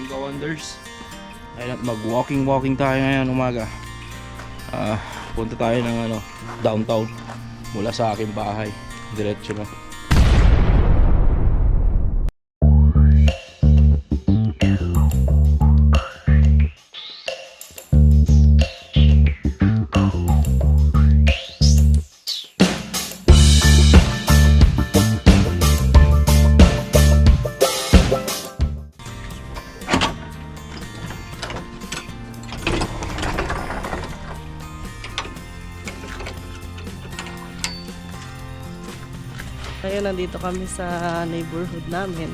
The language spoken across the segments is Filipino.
ka-wonders. Ayun, mag-walking tayo ngayon umaga. Punta tayo ng downtown mula sa aking bahay. Diretso na. Ngayon, nandito kami sa neighborhood namin.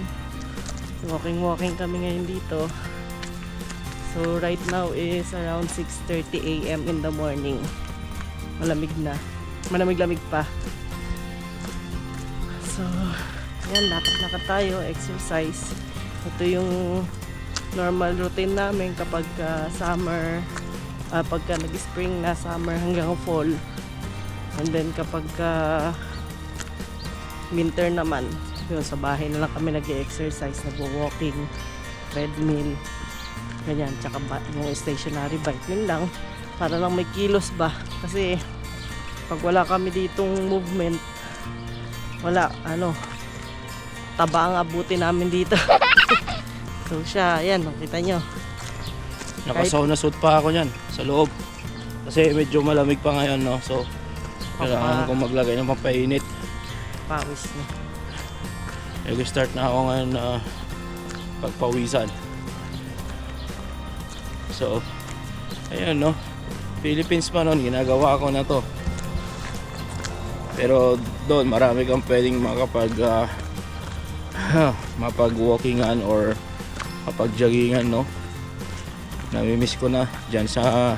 Walking kami ngayon dito. So, right now is around 6:30 AM in the morning. Malamig na. Malamig-lamig pa. So, ayan, lakad-lakad tayo, exercise. Ito yung normal routine namin kapag summer, pagka nag-spring na, summer hanggang fall. And then kapag winter naman, yun, sa bahay na lang kami nag-exercise, nag-walking, treadmill, ganyan, tsaka yung stationary bike, yun lang, para lang may kilos ba, kasi pag wala kami ditong movement, wala, taba ang abutin namin dito. So siya, ayan, nakita nyo, Naka-sauna suit pa ako nyan sa loob kasi medyo malamig pa ngayon, no? So kailangan kong maglagay ng pampainit. pawis na. Nag-start na ako ngayon na pagpawisan. So, ayun, no? Philippines pa noon, ginagawa ko na to. Pero doon, marami kang pwedeng mapag-walkingan or mapag-joggingan, no? Namimiss ko na dyan sa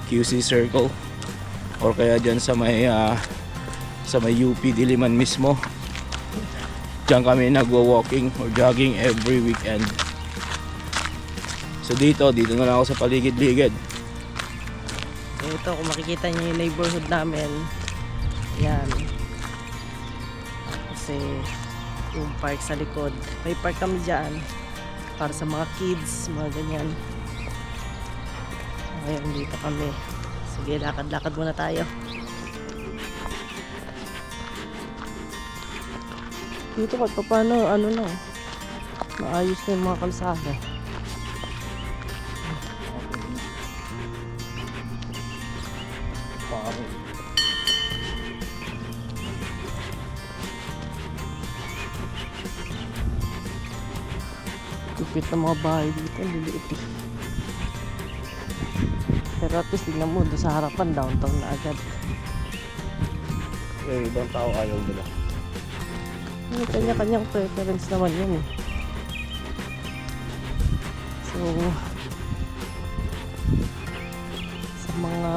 QC Circle or kaya dyan sa may UP Diliman mismo. Diyan kami nagwo-walking or jogging every weekend. So dito na lang ako sa paligid-ligid. Ito, kung makikita nyo yung neighborhood namin, yan. Kasi yung park sa likod, may park kami dyan para sa mga kids, mga ganyan. Ngayon dito kami. Sige, lakad-lakad muna tayo. Dito kahit pa paano, maayos na yung mga kalsada. Tipit na mga bahay dito, liliit eh. Pero at least tignan mo, doon sa harapan, downtown na agad. Ibang tao ayaw nila. May kanya-kanyang preference naman yun eh. So, sa mga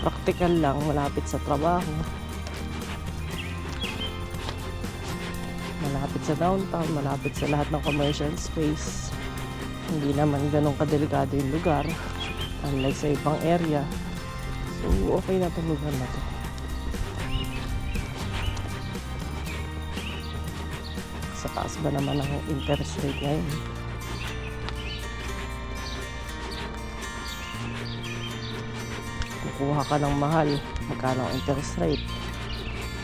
practical lang, malapit sa trabaho, malapit sa downtown, malapit sa lahat ng commercial space, hindi naman ganun kadelikado yung lugar, unlike sa ibang area. So, okay na itong lugar na to. Sa taas ba naman ang interest rate ngayon? Kukuha ka ng mahal, magkano ang interest rate?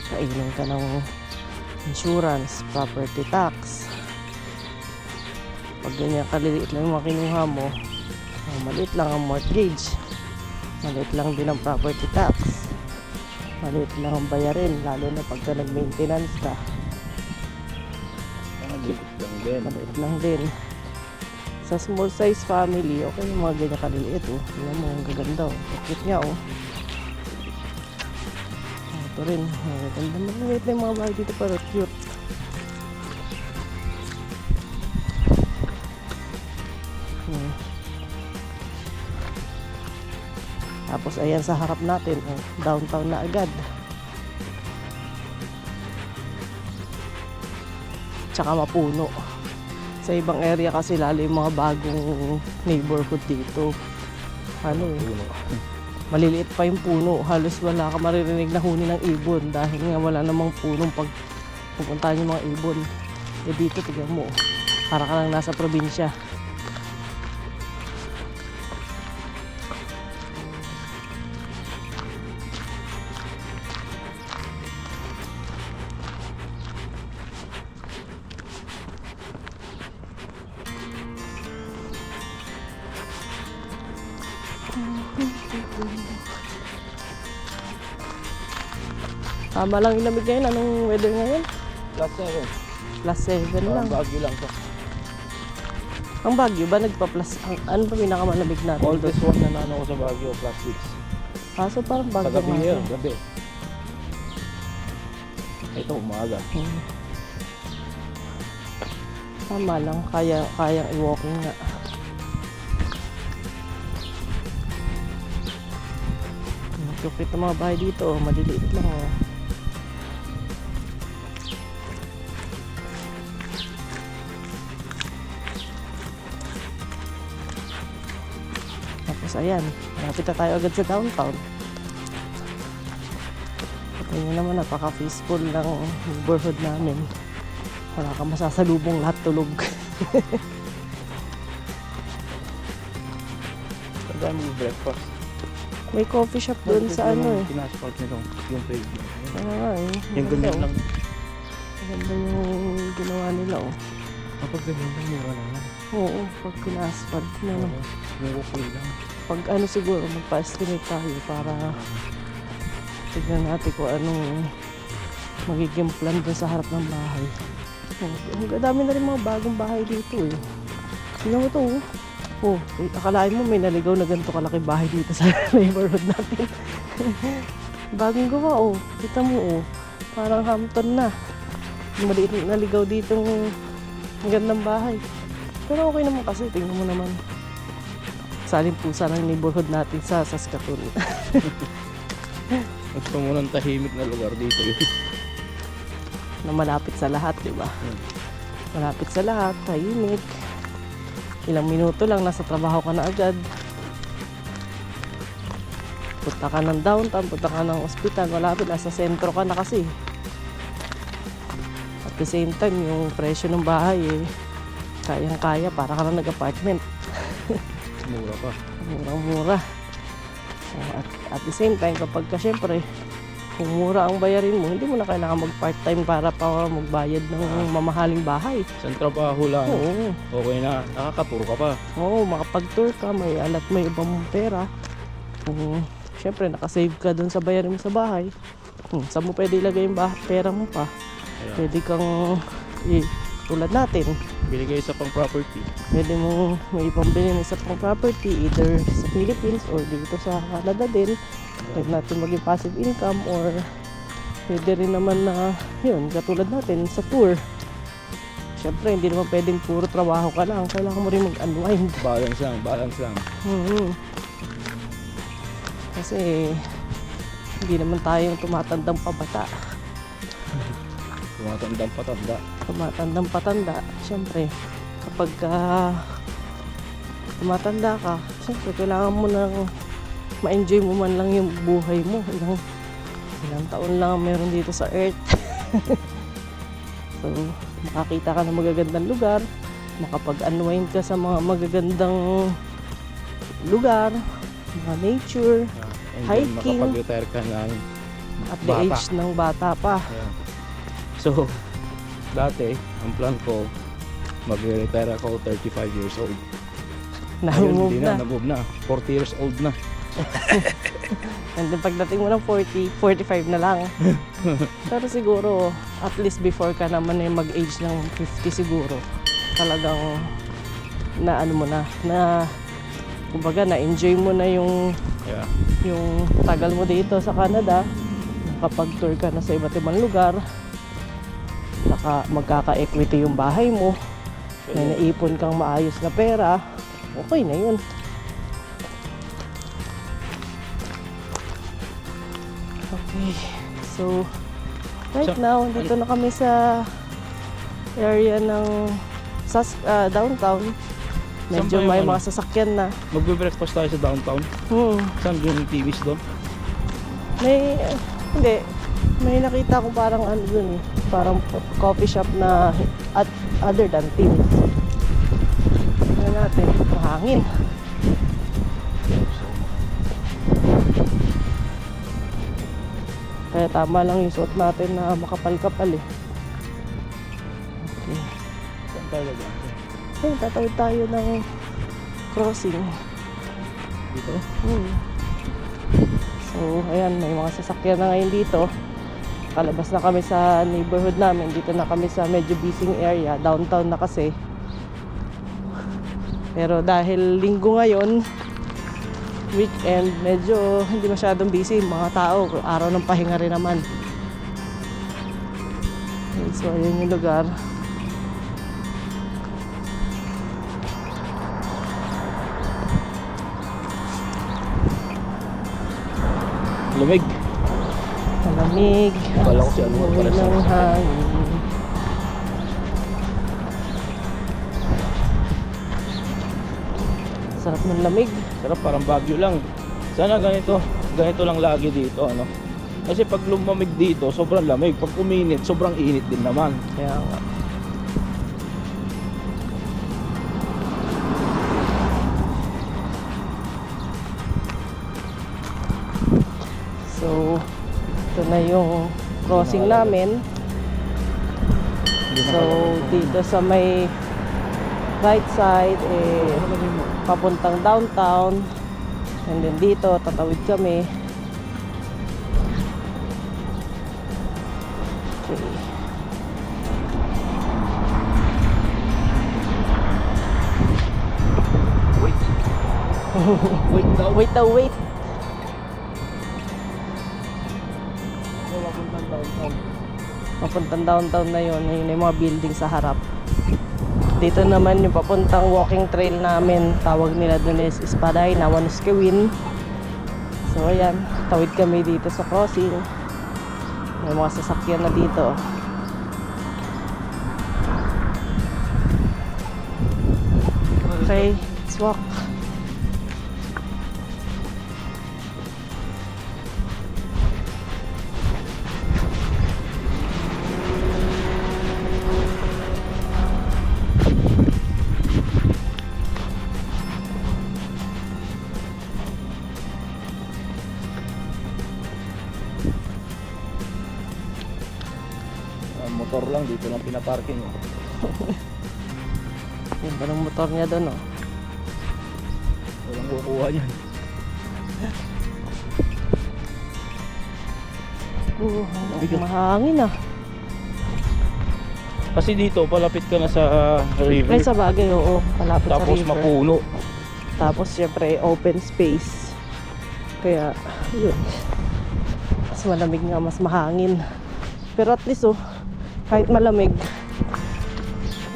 Kainin ka ng insurance, property tax. Pag ganyan kaliliit lang yung mga kinuha mo, maliit lang ang mortgage, maliit lang din ang property tax, maliit lang ang bayarin, lalo na pagka nag-maintenance ka. Maliit lang din. Sa small size family, okay yung mga ganyan kaliliit, oh. Tingnan mo, ang gaganda, oh. Cute niya, oh. Ito rin, ang gaganda. Maliit na yung mga bahay dito, pero cute. Tapos ayan sa harap natin, oh, downtown na agad. Tsaka mapuno. Sa ibang area kasi lalo yung mga bagong neighborhood dito. Maliliit pa yung puno. Halos wala ka maririnig na huni ng ibon dahil nga wala namang punong pag pupuntahan yung mga ibon. Eh dito, tignan mo, para ka lang nasa probinsya. Tama lang yung lamig ngayon. Anong weather ngayon? Plus 7. +7 lang. Parang Baguio lang to. Ang Baguio ba nagpa-plus? Ano ba pinakamalamig natin? Coldest one na nano ko sa Baguio, plus 6. Kaso parang Sa Baguio gabi nga. yun, gabi. Ito, umaga. Tama lang. Kayang i-walking nga. Cupit ng mga bahay dito. Maliliit lang. Oh. Tapos ayan, malapit na tayo agad sa downtown. At yun naman, napaka-peaceful ng neighborhood namin. Wala kang masasalubong, lahat tulog. Pagdaan mo breakfast. May coffee shop doon sa ano eh. Pinaspark nito, yung pavement. Kaya nga eh. Yung ganyan lang. Maganda yung ginawa nila oh. Kapag ganyan lang, mura lang yan. Oo, pag pina-asphalt na no. Yung okay lang. Pag ano siguro, magpa-estimate tayo para tignan natin kung anong magiging plan doon sa harap ng bahay. Ang dami na rin mga bagong bahay dito eh. Tingnan mo to oh. Oh, akalain mo may naligaw na ganito kalaki bahay dito sa neighborhood natin. Bagong gawa oh. Kita mo oh. Parang Hampton na. Maliit na naligaw ditong magandang bahay. Pero okay naman kasi, tingnan mo naman. Saling-pusa ng neighborhood natin sa Saskatoon. Gusto mo ng tahimik na lugar dito yun. Na malapit sa lahat, di ba? Malapit sa lahat, tahimik. Ilang minuto lang, nasa trabaho ka na agad. Punta ka ng downtown, punta ka ng ospital, malapit, nasa sentro ka na kasi. At the same time, yung presyo ng bahay eh, kayang-kaya, para ka na nag-apartment. Mura pa. Murang-mura. At the same time, kapag ka syempre, kung mura ang bayarin mo, hindi mo na kailangan mag-part-time para pa magbayad ng mamahaling bahay. Sa trabaho lang. Oo. Okay na. Nakakaturo ka pa. Oo, makapag-tour ka, may alat, may ibang pera. Kung syempre, nakasave ka dun sa bayarin mo sa bahay, saan mo pwede ilagay yung pera mo pa? Ayan. Pwede kang, tulad natin, Bili kayo sa pang property. pwede mo may ipambili ng isa pang property either sa Philippines or dito sa Canada din. Pwede natin maging passive income or pwede rin naman na yun, katulad natin sa tour. Siyempre, hindi naman pwedeng puro trabaho ka lang. Kailangan mo rin mag-unwind. Balance lang, balance lang. Kasi hindi naman tayong tumatandang pabata. Tumatandang patanda. Tumatandang patanda. Siyempre, kapag tumatanda ka, siyempre, kailangan mo nang ma-enjoy mo man lang yung buhay mo. Ilang taon lang meron dito sa Earth. So, makakita ka ng magagandang lugar, makapag-unwind ka sa mga magagandang lugar, mga nature, And hiking. then makapag-retire ka ng at the bata. age ng bata pa. Ayan. So, dati, ang plan ko, mag-retire ako 35 years old. Na-move Hindi na. na-move na. 40 years old na. And then pagdating mo ng 40, 45 na lang. Pero siguro, at least before ka naman eh mag-age ng 50 siguro, talagang na ano mo na kumbaga na-enjoy mo na yung Yeah. yung tagal mo dito sa Canada. Nakapag-tour ka na sa iba't ibang lugar. Magkaka-equity yung bahay mo. May naipon kang maayos na pera. Okay na yun. Okay. So, right now, dito na kami sa area ng downtown. Medyo Saan ba yung may ano? mga sasakyan na. Magbe-breakfast tayo sa downtown. Saan yung TVs doon? May, hindi. May nakita ko parang ano dun eh. Parang coffee shop na at other than Tim. Ano natin, mahangin. Kaya tama lang yung suot natin na makapal-kapal eh. Okay. Saan tayo doon? Okay, tatawid tayo ng crossing. Dito? So, ayan, may mga sasakyan na ngayon dito. Kalabas na kami sa neighborhood namin. Dito na kami sa medyo busy area. Downtown na kasi. Pero dahil linggo ngayon, weekend, medyo hindi masyadong busy. Mga tao, araw ng pahinga rin naman. Okay, so, ayun yung lugar. Lumig. Malamig. Akala ko si ano Simoy pala sa- ng hangin. Sarap ng lamig. Sarap, parang Baguio lang. Sana ganito lang lagi dito, ano. Kasi pag lumamig dito, sobrang lamig. Pag uminit, sobrang init din naman. Kaya nga. So, ito na yung crossing namin. Hindi na So, pala- dito sa may right side, papuntang downtown. And then dito, tatawid kami. Okay. Wait daw. Wait daw, wait. Papuntang downtown na yun. Ayun yung mga building sa harap. Dito naman yung papuntang walking trail namin. Tawag nila doon is Espaday, Nawanuskewin. So ayan, tawid kami dito sa crossing. May mga sasakyan na dito. Okay, let's walk. Motor lang, dito lang pinaparking. Yung ba ng motor niya doon, oh? Walang kukuha niyan. Mahangin ah. Kasi dito, palapit ka na sa river. Ay, sa bagay, oo. Palapit sa Tapos river. mapuno. Tapos, syempre, open space. Kaya, yun. Mas malamig nga, mas mahangin. Pero at least, oh, kahit malamig,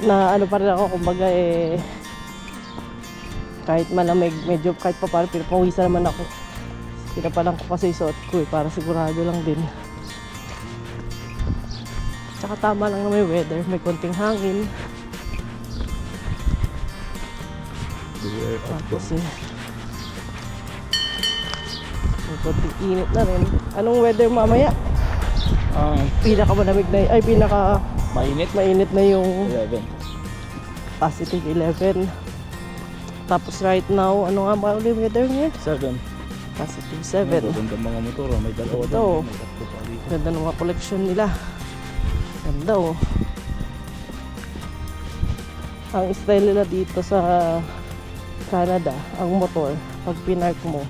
na ano pa rin ako, kumbaga, kahit malamig, medyo kahit pa parang pinapawisan naman ako. Pinapalang ko kasi suot ko, para sigurado lang din. Tsaka tama lang na may weather, may konting hangin. Tapos may konting init na rin. Anong weather mamaya? Pinaka malamig na, ay pinaka Mainit. mainit na yung 11. positive 11. Tapos right now, ano nga ba ulit weather ngayon? 7. Positive 7. Ganda mga motor. May dalawa Ito. doon. May tatlo pa dito. Ganda ng mga collection nila. Ganda oh. Ang style nila dito sa Canada, ang motor, pag pinark mo,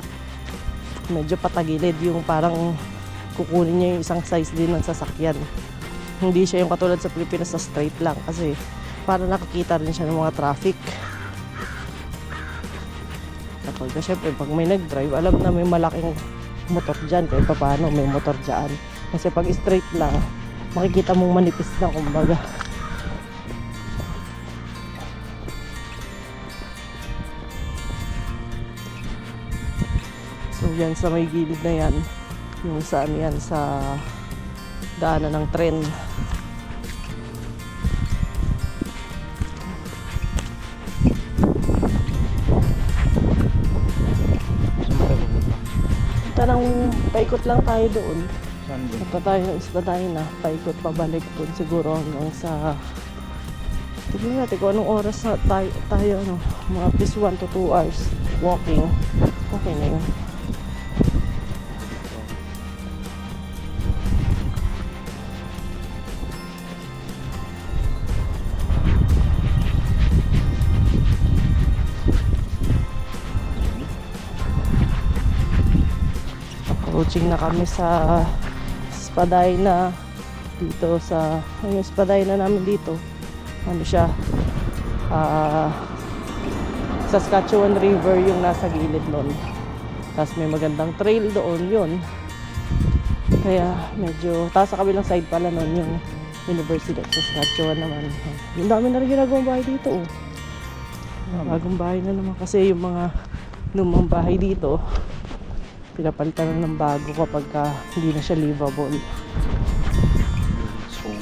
medyo patagilid, yung parang kukunin niya yung isang size din ng sasakyan. Hindi siya yung katulad sa Pilipinas na straight lang kasi para nakakita rin siya ng mga traffic. Kapag syempre pag may nag-drive, alam na may malaking motor dyan kahit pa paano may motor dyan. Kasi pag straight lang, makikita mong manipis na kumbaga. So yan sa may gilid na yan, yung saan yan sa daanan ng tren. Tarang paikot lang tayo doon. Saan doon? Punta tayo ng Espadina, paikot pabalik doon siguro hanggang sa tignan natin kung anong oras na tayo ano, mga at least 1 to 2 hours walking. Okay na yun. Approaching na kami sa Spadina dito sa yung Spadina namin dito, ano siya, Saskatchewan River yung nasa gilid nun. Tapos may magandang trail doon yun. Kaya medyo, tapos sa kabilang side pala nun yung University of Saskatchewan naman. Yung dami na rin ginagawang bahay dito, oh. Bagong bahay na naman kasi yung mga lumang bahay dito pinapalitan na ng bago kapag hindi na siya livable. So,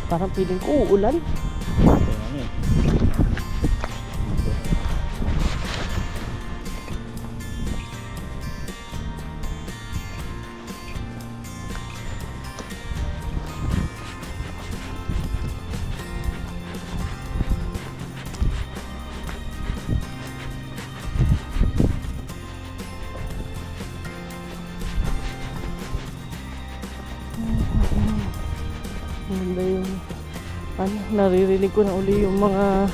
Parang feeling ko uulan. ito ano eh. Maganda yung ano, naririnig ko na uli yung mga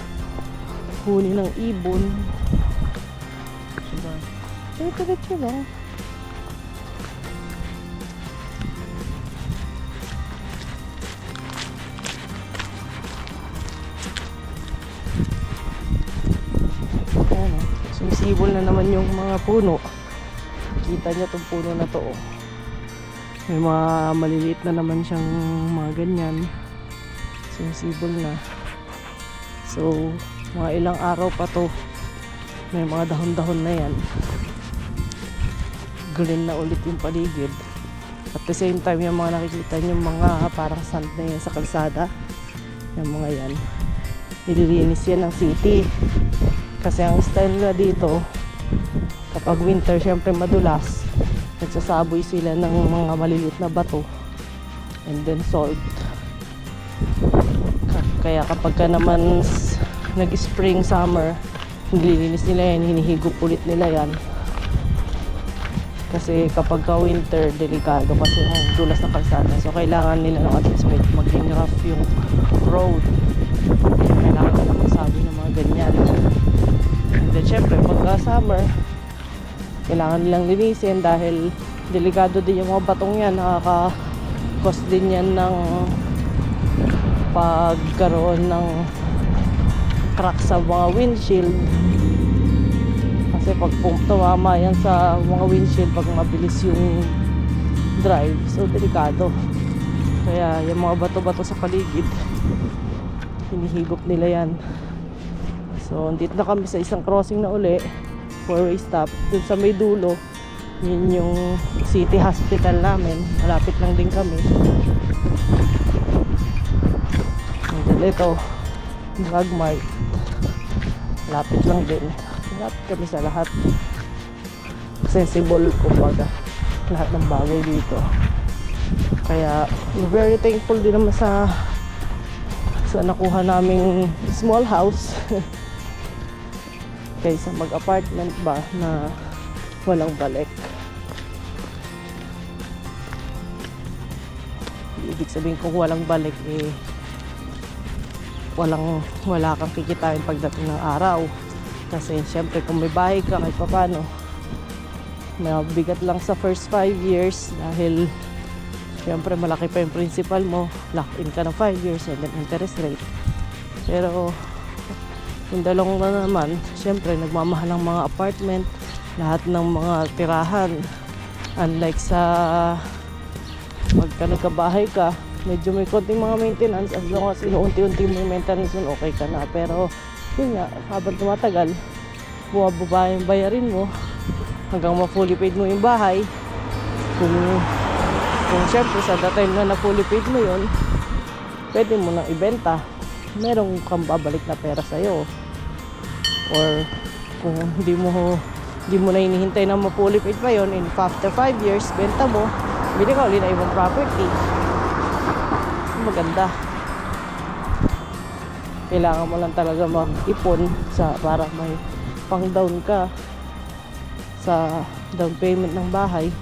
huni ng ibon. Diba? Diretso lang. Ayan, oh. Sumisibol na naman yung mga puno. Kita niyo tong puno na to, oh. May mga maliliit na naman siyang mga ganyan. Sumisibol na. So, mga ilang araw pa to. May mga dahon-dahon na yan. Green na ulit yung paligid. At the same time, yung mga nakikita yung mga parang sand na yan sa kalsada. Yung mga yan. Nililinis yan ng city. Kasi ang style na dito, kapag winter, syempre madulas. Nagsasaboy sila ng mga maliliit na bato and then salt. Kaya kapag ka naman nag-spring, summer, nililinis nila yan, hinihigop ulit nila yan. Kasi kapag ka winter, delikado kasi ang dulas ng kalsada. So kailangan nila ng at least maging rough yung road. Kailangan nila magsabi ng mga ganyan. And then syempre pagka summer, kailangan nilang linisin dahil delikado din yung mga batong yan. Nakaka-cause din yan ng pagkaroon ng crack sa mga windshield. Kasi pag tumama yan sa mga windshield, pag mabilis yung drive, so delikado. Kaya yung mga bato-bato sa paligid, hinihigop nila yan. So dito na kami sa isang crossing na uli, four-way stop. Dun sa may dulo, yun yung city hospital namin. Malapit lang din kami. And then ito, drug mart. Malapit lang din. Malapit kami sa lahat. Accessible, kumbaga. Lahat ng bagay dito. Kaya, very thankful din naman sa nakuha naming small house. Kaysa mag-apartment ba na walang balik. Ibig sabihin kung walang balik, eh wala kang kikitain pagdating ng araw. Kasi syempre kung may bahay ka, kahit papano, mabigat lang sa first 5 years dahil syempre malaki pa yung principal mo, lock in ka ng 5 years and then interest rate. Pero yung dalawang na naman, syempre nagmamahal ang mga apartment, lahat ng mga tirahan. Unlike sa pagka nagkabahay ka, medyo may konting mga maintenance, as long as inuunti-unti mo yung maintenance yun, okay ka na. Pero yun nga, habang tumatagal, bumababa yung bayarin mo hanggang ma-fully paid mo yung bahay. Kung syempre sa time na na-fully paid mo yun, pwede mo nang ibenta, merong kang babalik na pera sa'yo. Or kung hindi mo na hinihintay na ma-fully paid pa yun, in after 5 years, benta mo, bili ka ulit na ibang property. Maganda. Kailangan mo lang talaga mag-ipon para may pang down ka sa down payment ng bahay.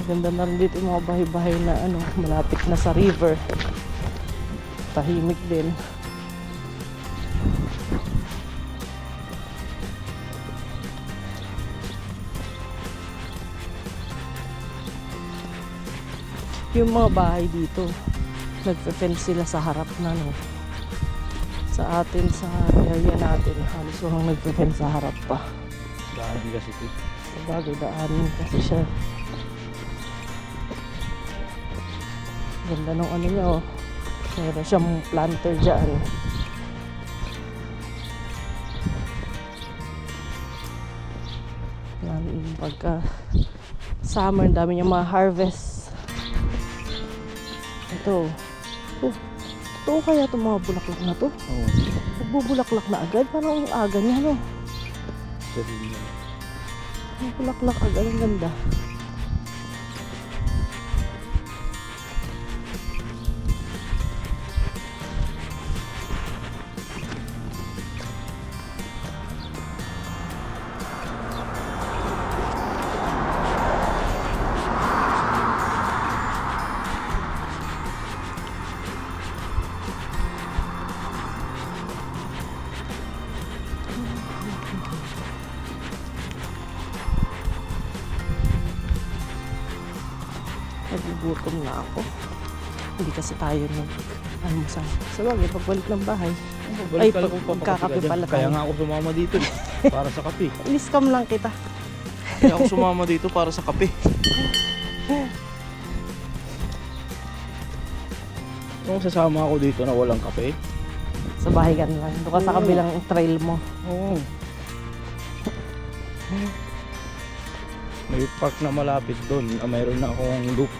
Ganda na rin dito yung mga bahay-bahay na ano, malapit na sa river. Tahimik din. Yung mga bahay dito, nagfe-fence sila sa harap na, no. Sa atin, sa area natin, halos walang nagfe-fence sa harap pa. Daan kasi ito. Sabagay, daanin kasi siya. Ganda ng ano niya, oh. Meron siyang planter dyan. Yan, pagka summer, dami niyang mga harvest. Ito. Oh, ito kaya itong mga bulaklak na to? Oo. Nagbubulaklak na agad? Parang ang aga niya, no? Sabi niya. Ang bulaklak agad, ang ganda. Nagugutom na ako. Hindi kasi tayo nag-almusal. So, bagay, pagbalik ng bahay. Ay, magkakape pala tayo. Kaya nga ako sumama dito para sa kape. Iniskam lang kita. Kaya ako sumama dito para sa kape. Kung sasama ako dito na walang kape. Sa bahay ka na lang. Doon ka sa kabilang trail mo. Oo. May park na malapit doon. Mayroon na akong loop.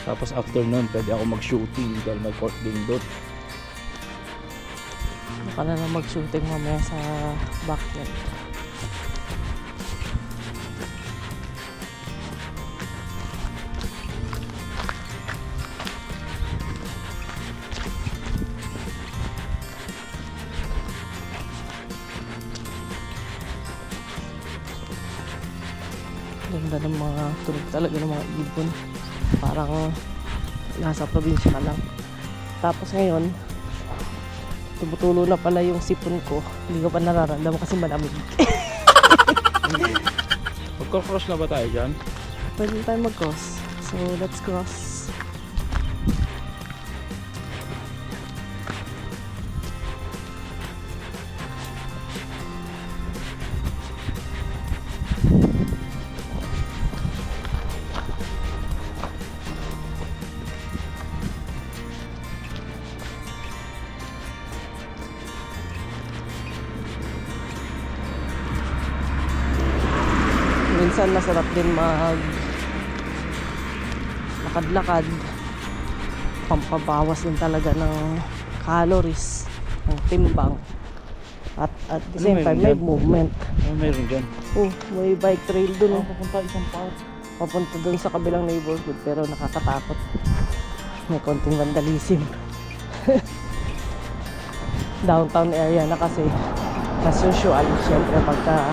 Tapos after nun, pwede ako mag-shooting dahil may court din doon. Doon ka na lang mag-shooting mamaya sa backyard. Ganda ng mga tunog talaga ng mga ibon. Parang nasa probinsya ka lang. Tapos ngayon, tumutulo na pala yung sipon ko. Hindi ko pa nararamdaman kasi malamig. Magkakross na ba tayo dyan? Pwede tayo mag-cross. So, let's cross. Minsan masarap din lakad-lakad, pampabawas din talaga ng calories, ng timbang, at the same time may movement. Ano meron dyan? Oh, may bike trail dun, oh. Papunta isang park. Papunta dun sa kabilang neighborhood, pero nakakatakot, may konting vandalism. Downtown area na kasi, as usual, syempre pagka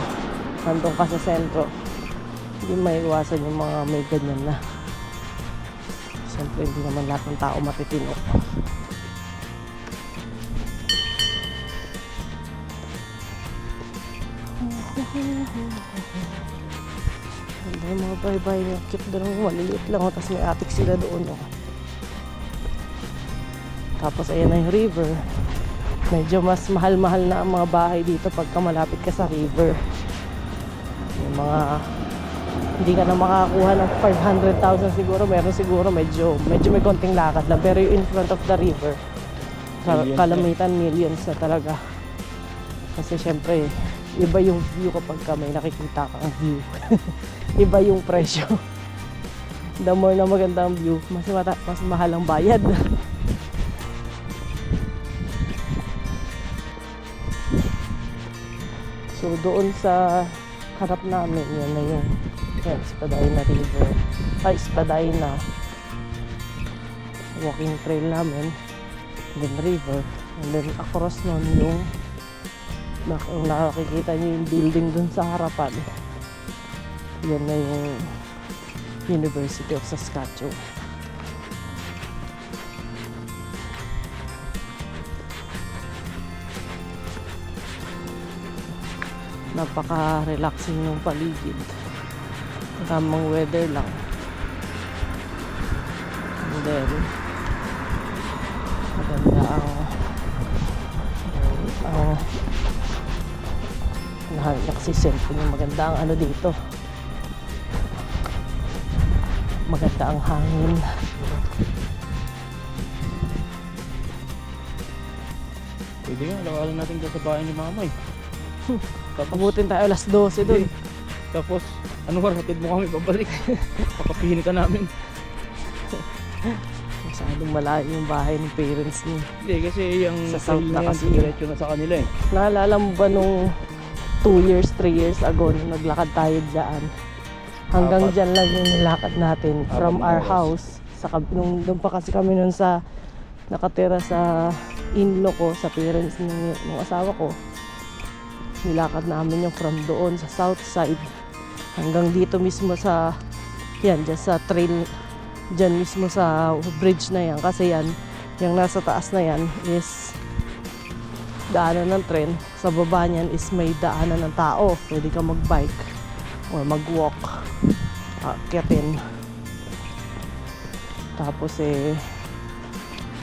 nandun ka sa sentro, hindi maiwasan yung mga may ganyan na. Siyempre hindi naman lahat ng tao matitino. Ganda yung mga bahay-bahay na cute doon. Maliliit lang, tapos may attic sila doon. Tapos ayan na yung river. Medyo mas mahal-mahal na ang mga bahay dito pagka malapit ka sa river. Yung mga hindi ka na makakakuha ng 500,000 siguro. Meron siguro medyo may konting lakad lang. Pero yung in front of the river, kalamitan millions na talaga. Kasi syempre, iba yung view kapag ka may nakikita kang view. Iba yung presyo. The more na maganda ang view, mas mahal ang bayad. So doon sa harap namin, yan na yung Spadina River. Ay, Spadina walking trail namin. Then river. And then across nun yung nakikita nyo yung building dun sa harapan. Yan na University of Saskatchewan. Napaka-relaxing ng paligid. Tamang weather lang. And then, maganda ang naksiselfon yung maganda ang ano dito. Maganda ang hangin. Pwede nga, lakarin natin dyan sa bahay ni mama eh. Tapos, Abutin tayo alas 12 dun. tapos ano ba, hatid mo kami pabalik. Pakapihin ka namin. Masyadong malayo yung bahay ng parents niya. Hindi, kasi yung Sa trail south na na yan, kasi. diretso na sa kanila eh. Naalala mo ba nung 2 years, 3 years ago nung naglakad tayo dyan? Hanggang Apat. dyan lang yung nilakad natin from Apat na our oras. house. Doon pa kasi kami nun sa nakatira sa in-law ko, sa parents ng asawa ko. Nilakad namin yung from doon sa south side hanggang dito mismo sa yan, dyan sa trail, dyan mismo sa bridge na yan. Kasi yan, yung nasa taas na yan is daanan ng tren. Sa baba niyan is may daanan ng tao. Pwede ka mag-bike or mag-walk. Akyatin. Tapos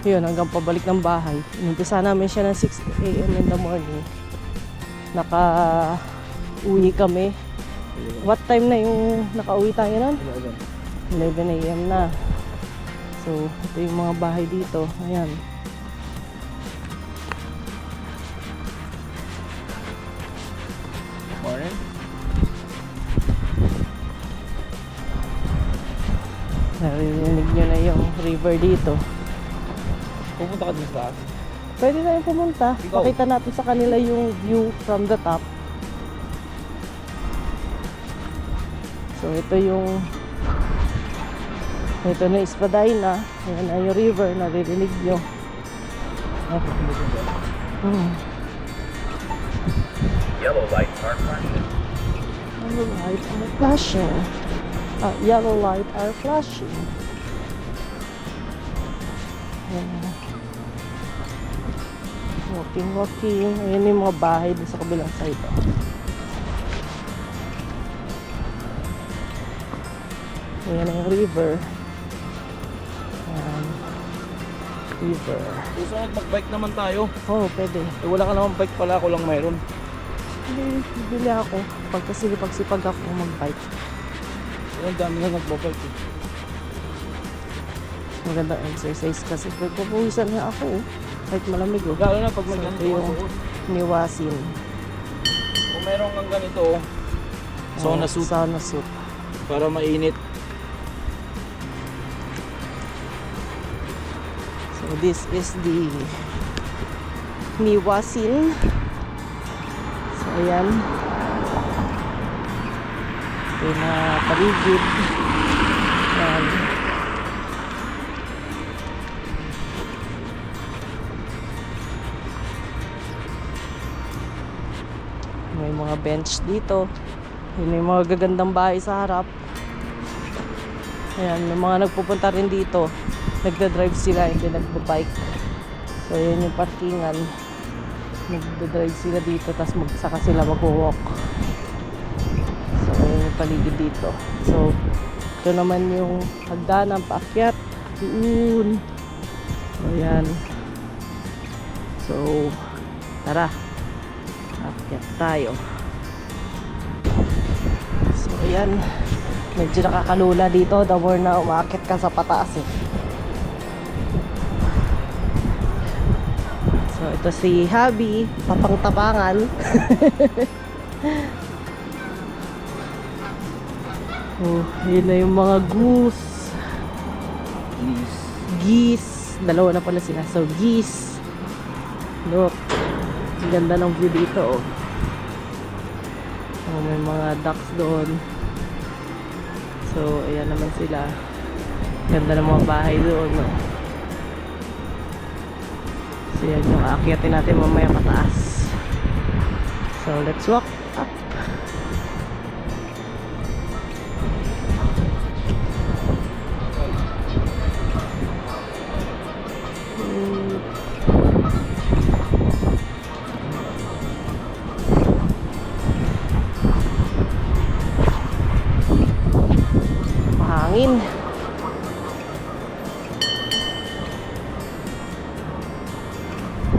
yun, hanggang pabalik ng bahay. Inumpisa namin siya ng 6 a.m. in the morning. Naka-uwi kami. What time na yung naka-uwi tayo nun? 11 a.m. na. So, ito yung mga bahay dito. Ayan. Morning. Narinig nyo na yung river dito. Pupunta ka dun sa taas. Pwede na yung pumunta. Ikaw. Pakita natin sa kanila yung view from the top. So, ito na Espadina. Ayan na yung river. Naririnig nyo. Yellow lights are flashing. Yellow lights are flashing. Yellow light are flashing. Ayan. Walking. Ayan yung mga bahay dun sa kabilang side. Ayan na yung river. Ayan. River. Gusto mag-bike naman tayo. Oh, pwede. Wala ka naman bike pala, ako lang mayroon. Hindi, bibili ako. Pagsipag ako mag-bike. Ang dami na nagbabike eh. Magandang exercise kasi pagpapawisan nga ako. Kahit malamig oh. Lalo na pag So, mag-ganito ito yung yung... niwasin. Kung meron kang ganito, sauna suit. Sauna suit. Para mainit. So this is the niwasin. So ayan. Ito na paligid. Ayan. May mga bench dito. Yun yung mga gagandang bahay sa harap. Ayan, may mga nagpupunta rin dito. Nagda-drive sila, hindi nagba-bike. So, yun yung parkingan. Nagda-drive sila dito, tapos magsaka sila mag-walk. So, yun yung paligid dito. So, ito naman yung hagdanan, paakyat. Doon. So, ayan. So, tara. Akyat tayo. So, ayan. Medyo nakakalula dito. The more na umakyat ka sa pataas eh. So, ito si Habi. Tapang-tapangan. Oh, yun na yung mga goose. Geese. Dalawa na pala sila. So, geese. Look. Ang ganda ng view dito, oh. Oh, may mga ducks doon. So, ayan naman sila. Ganda ng mga bahay doon, no? So, yan yung aakyatin natin mamaya pataas. So, let's walk up.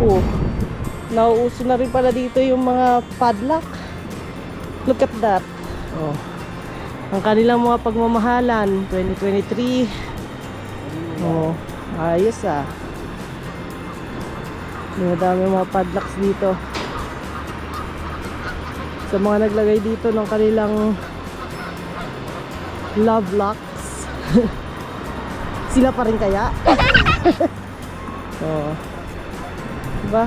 Oh, nauuso na rin pala dito yung mga padlock. Look at that. Oh. Ang kanilang mga pagmamahalan 2023. Oh, ayos ah. Madami mga padlocks dito. Sa mga naglagay dito ng kanilang love locks. Sila pa rin kaya? Oh. Diba?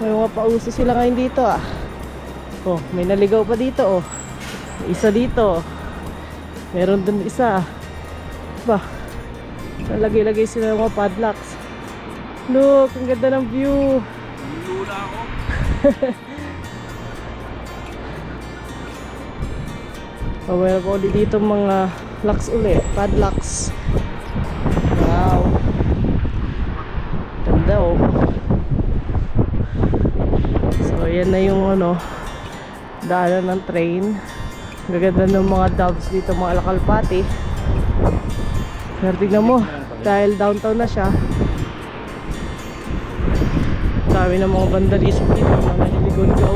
May mga pauso sila ngayon dito ah. Oh, may naligaw pa dito oh. May isa dito. Meron dun isa. Diba? Nalagay-lagay sila ng mga padlocks. Look, ang ganda ng view. Lula ako. Oh, meron pa ulit dito mga locks ulit. Padlocks. Wow. Ganda oh. So, yan na yung ano, daanan ng train. Gaganda ng mga doves dito, mga alakalpati. Pero tignan mo, dahil downtown na siya, dami ng mga vandalism dito, mga naliligaw-ligaw.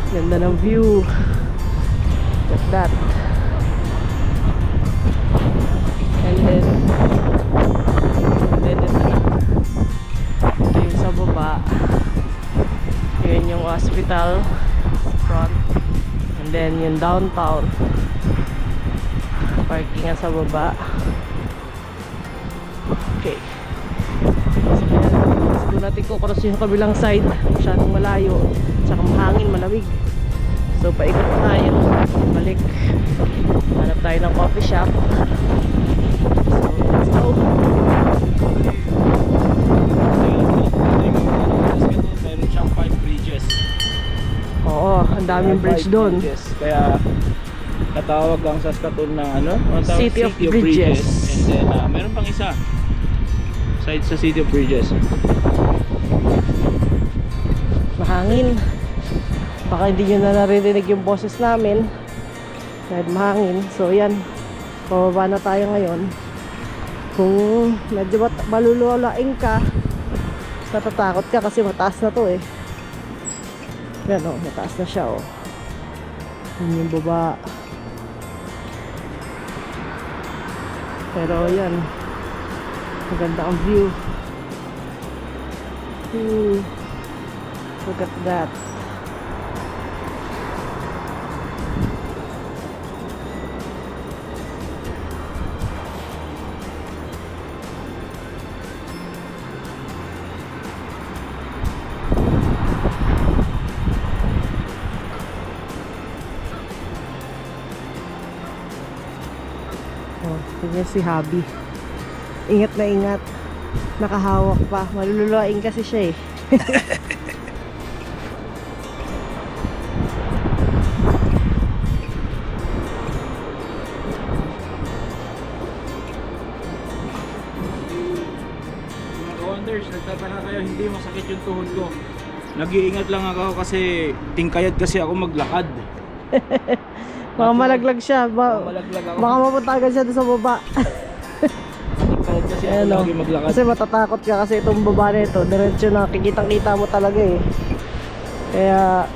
Ganda ng view. Look at that. And then ito na. Ito yung sa baba. Yun yung hospital sa front. And then yung downtown. Parking sa baba. Okay. So natin kukross yung kabilang side. Masyadong malayo. Tsaka mahangin, malamig. So paikot na tayo. Balik. Hanap tayo ng coffee shop. So let's go. Meron siyang 5 bridges. Oo, ang daming bridge doon. Kaya natawag ang Saskatoon na ano? Ang tawag, City of Bridges. And then meron pang isa side sa City of Bridges. Mahangin. Baka hindi nyo na naririnig yung boses namin dahil mahangin. So yan, pababa na tayo ngayon. Kung medyo malululaing ka, natatakot ka kasi mataas na to eh. Yan o, mataas na siya o. Yun yung baba. Pero yan, maganda ang view. Look at that. Oh, tingnan si Habi. Ingat na ingat. Nakahawak pa. Malululaing kasi siya eh. Mga wonders, nagtataka kayo hindi masakit yung tuhod ko. Nag-iingat lang ako kasi tingkayad kasi ako maglakad. Baka malaglag siya. Malaglag ako. Baka mapunta agad siya doon sa baba. Tingkayad kasi ako Ayan, lagi maglakad. kasi matatakot ka kasi itong baba na ito. Diretso na kikitang-kita mo talaga eh. Kaya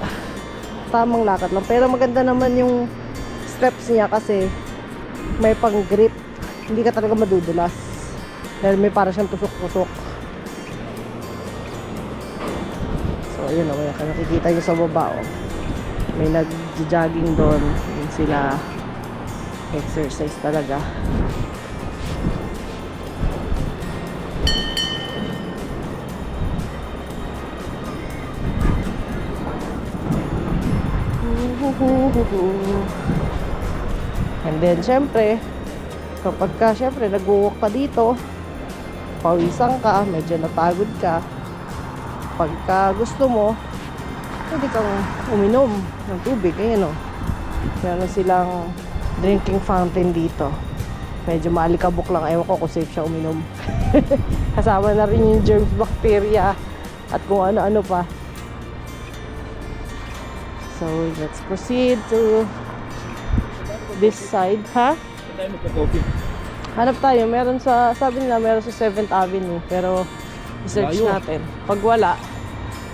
tamang lakad lang. Pero maganda naman yung steps niya kasi may pang grip. Hindi ka talaga madudulas. Dahil may para siyang tusok-tusok. So ayun o, nakikita nyo sa baba o. May nag-jogging doon. Yun sila. Exercise talaga. And then syempre kapag ka syempre nag-walk ka dito, pawisan ka, medyo napagod ka, pagka gusto mo pwede kang uminom ng tubig. Ayan o, meron silang drinking fountain dito. Medyo maalikabok lang, ewan ko kung safe siya uminom. Kasama na rin yung germs, bacteria at kung ano-ano pa. So let's proceed to this side. Ha? Saan tayo magka-coffee? Hanap tayo, meron sa, sabi nila meron sa 7th Avenue, pero i-search Layo. natin. Pag wala,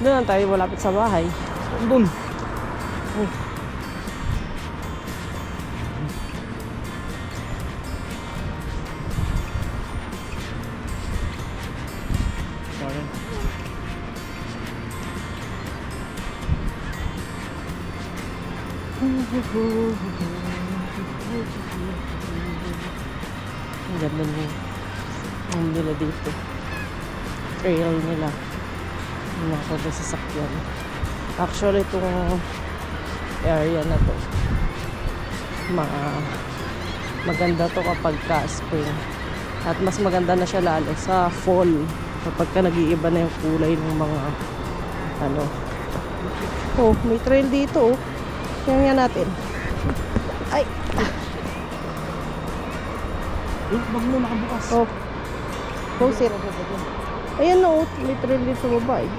doon lang tayo malapit sa bahay. Doon. Ang ganda niya. Ang nila dito. Trail nila. Yung mga sasakyan. Actually, itong area na to, maganda to kapag ka spring. At mas maganda na siya lalo sa fall. Kapag ka nag-iiba na yung kulay ng mga ano. Oh, may trail dito oh. Tingnan nga natin. Ay! Bag mo nakabukas. Oh. Close it. Ayan na oh, may trail dito sa baba eh.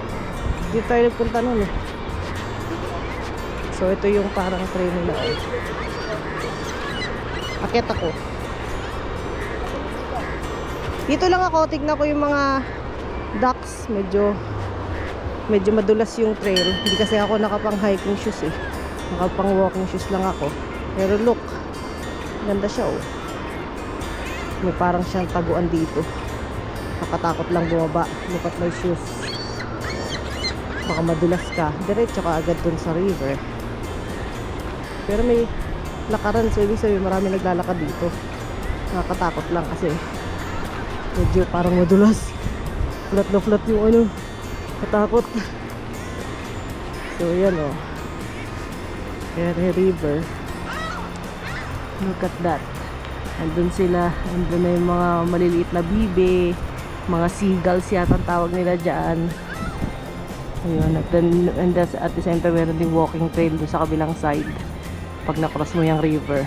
Dito tayo nagpunta nun eh. So ito yung parang trail nila eh. Akit ako. Dito lang ako, tignan ko yung mga ducks. Medyo madulas yung trail. Hindi kasi ako nakapang hiking shoes eh. Nakapang walking shoes lang ako. Pero look, ganda siya oh. May parang siyang taguan dito. Nakatakot lang bumaba. Look at my shoes. Baka madulas ka. Diretso ka agad dun sa river. Pero may lakaran. So ibig sabihin marami naglalakad dito. Nakakatakot lang kasi medyo parang madulas. Flat na flat yung ano. Katakot. So yan oh. Kere River. Look at that. Andun sila. Andun na yung mga maliliit na bibe. Mga seagulls yata ang tawag nila dyan. Ayun. At the same time meron ding walking trail doon sa kabilang side. Pag na-cross mo yung river.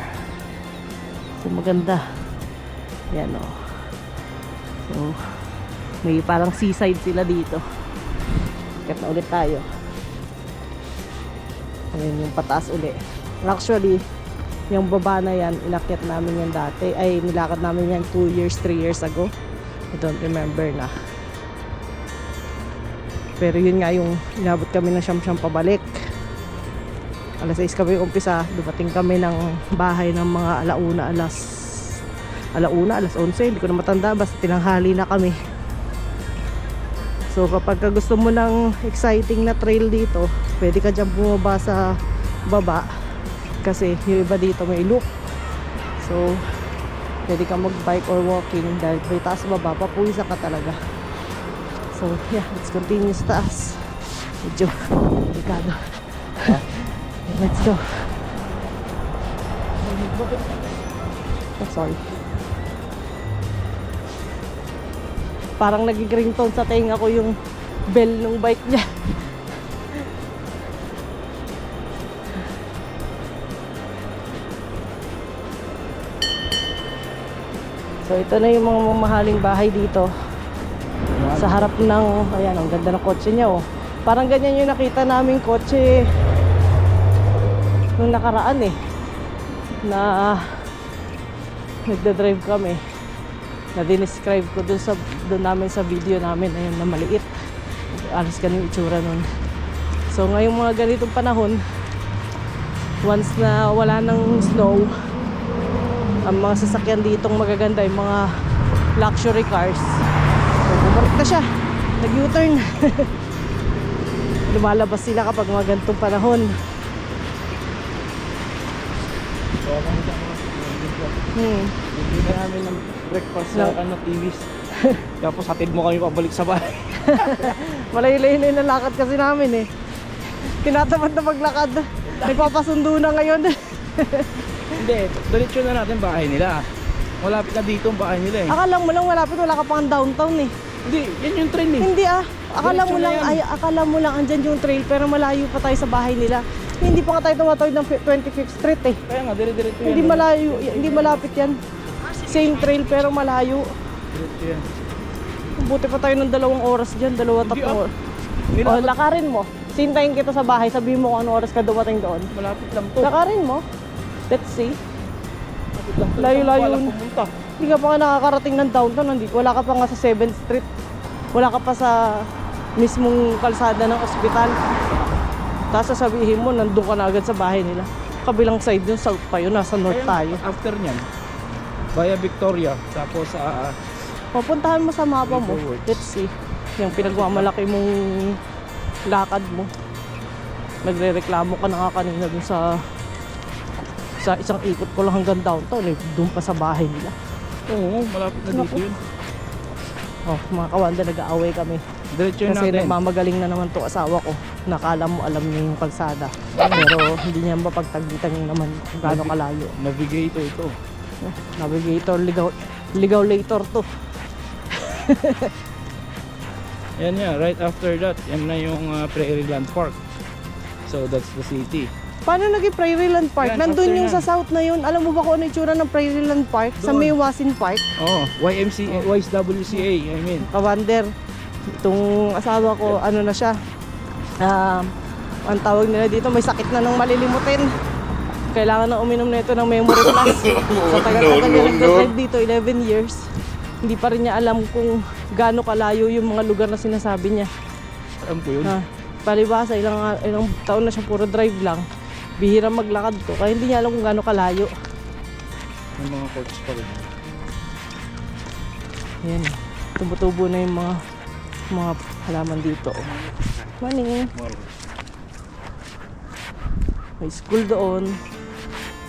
So maganda. Yan o. So may parang seaside sila dito. Kat na ulit tayo. Ayun yung pataas uli. Actually yung baba na yan, inakyat namin yan dati. Ay, nilakad namin yan 2 years, 3 years ago. I don't remember na. Pero yun nga yung inabot kami ng siyam-siyam pabalik. Alas 6 kami umpisa. Dumating kami ng bahay ng mga alas 11. Hindi ko na matanda. Basta tinanghali na kami. So kapag gusto mo ng exciting na trail dito, pwede ka dyan bumaba sa baba. Kasi yung iba dito may loop. So pwede ka mag-bike or walking dahil may taas baba, papuwisa ka talaga. So yeah, let's continue sa taas. Medyo delikado. Let's go. Oh, sorry. Parang naging-ringtone sa tenga ko yung bell ng bike niya. So ito na yung mga mamahaling bahay dito. Sa harap ng, ayan, ang ganda ng kotse niya oh. Parang ganyan yung nakita naming kotse nung nakaraan eh. Na nagda-drive kami. Na dinescribe ko dun namin sa video namin, ayun, na maliit. Alas ganun yung itsura nun. So ngayong mga ganitong panahon, once na wala ng snow, ang mga sasakyan ditong magaganda, yung mga luxury cars. So bumalik na siya, nag-U-turn. Lumalabas sila kapag mga ganitong panahon. Hindi na namin ng breakfast sa TVs. Tapos hatid mo kami pabalik sa bahay. Malayo-layo na yung nalakad kasi namin eh. Tinatamad na maglakad. Nagpapasundo na ngayon. Hindi, diretso na natin bahay nila. Malapit na dito ang bahay nila eh. Akala mo lang malapit, wala ka pang downtown eh. Hindi, yan yung train eh. Hindi ah. Akala mo Diretso na lang, yan. ay, akala mo lang andyan yung trail pero malayo pa tayo sa bahay nila. Hindi pa nga tayo tumatawid ng 25th Street eh. Kaya nga, dire-diretso yan. Hindi malayo, hindi malapit yan. Same trail pero malayo. Diretso yan. Buti pa tayo ng 2 oras dyan, 2-3 Hindi, oras. Nilakad- O, lakarin mo. Sintayin kita sa bahay, sabihin mo kung anong oras ka dumating doon. Malapit lang to. Lakarin mo. Let's see. Malapit lang to. Layo-layo. Walang pumunta. Hindi ka pa nga nakakarating ng downtown. Wala ka pa nga sa 7th Street. Wala ka pa sa mismong kalsada ng ospital. Tapos sasabihin mo, nandun ka na agad sa bahay nila. Kabilang side yun, south pa yun, nasa north tayo. After nyan, via Victoria, tapos Papuntahan mo sa mapa mo. Riverworks. Let's see. Yung pinagmamalaki mong lakad mo. Nagre-reklamo ka na nga kanina dun sa isang ikot ko lang hanggang downtown eh. Doon pa sa bahay nila. oo, malapit na dito Naku. yun. Oh, mga kawanda, nag-aaway kami. Diretso yun Kasi natin. nagmamagaling na naman to asawa ko. Nakala mo alam niya yung kalsada. Pero hindi niya mapagtagitan yung naman kung gaano kalayo. Navigator ito. Navigator, ligaw later to. Yan nga, right after that, yan na yung Prairieland Park. So that's the city. Paano naging Prairieland Park? Yan, Nandun after yung yan. sa south na yun. Alam mo ba kung ano yung itsura ng Prairieland Park? Sa Doon. may Wasin Park? Oh, YMCA, YSWCA, I mean. Kawander. Itong asawa ko, ano na siya. Ang tawag nila dito, may sakit na ng malilimutin. Kailangan na uminom na ito ng Memory Plus. Sa tagal-tagal niya nagdadrive dito, 11 years. Hindi pa rin niya alam kung gaano kalayo yung mga lugar na sinasabi niya. Alam ko yun. Palibasa, ilang taon na siya puro drive lang. Bihira maglakad to, kaya hindi niya alam kung gaano kalayo. May mga courts pa rin. Ayan, tumutubo na yung mga halaman dito. Morning. May school doon.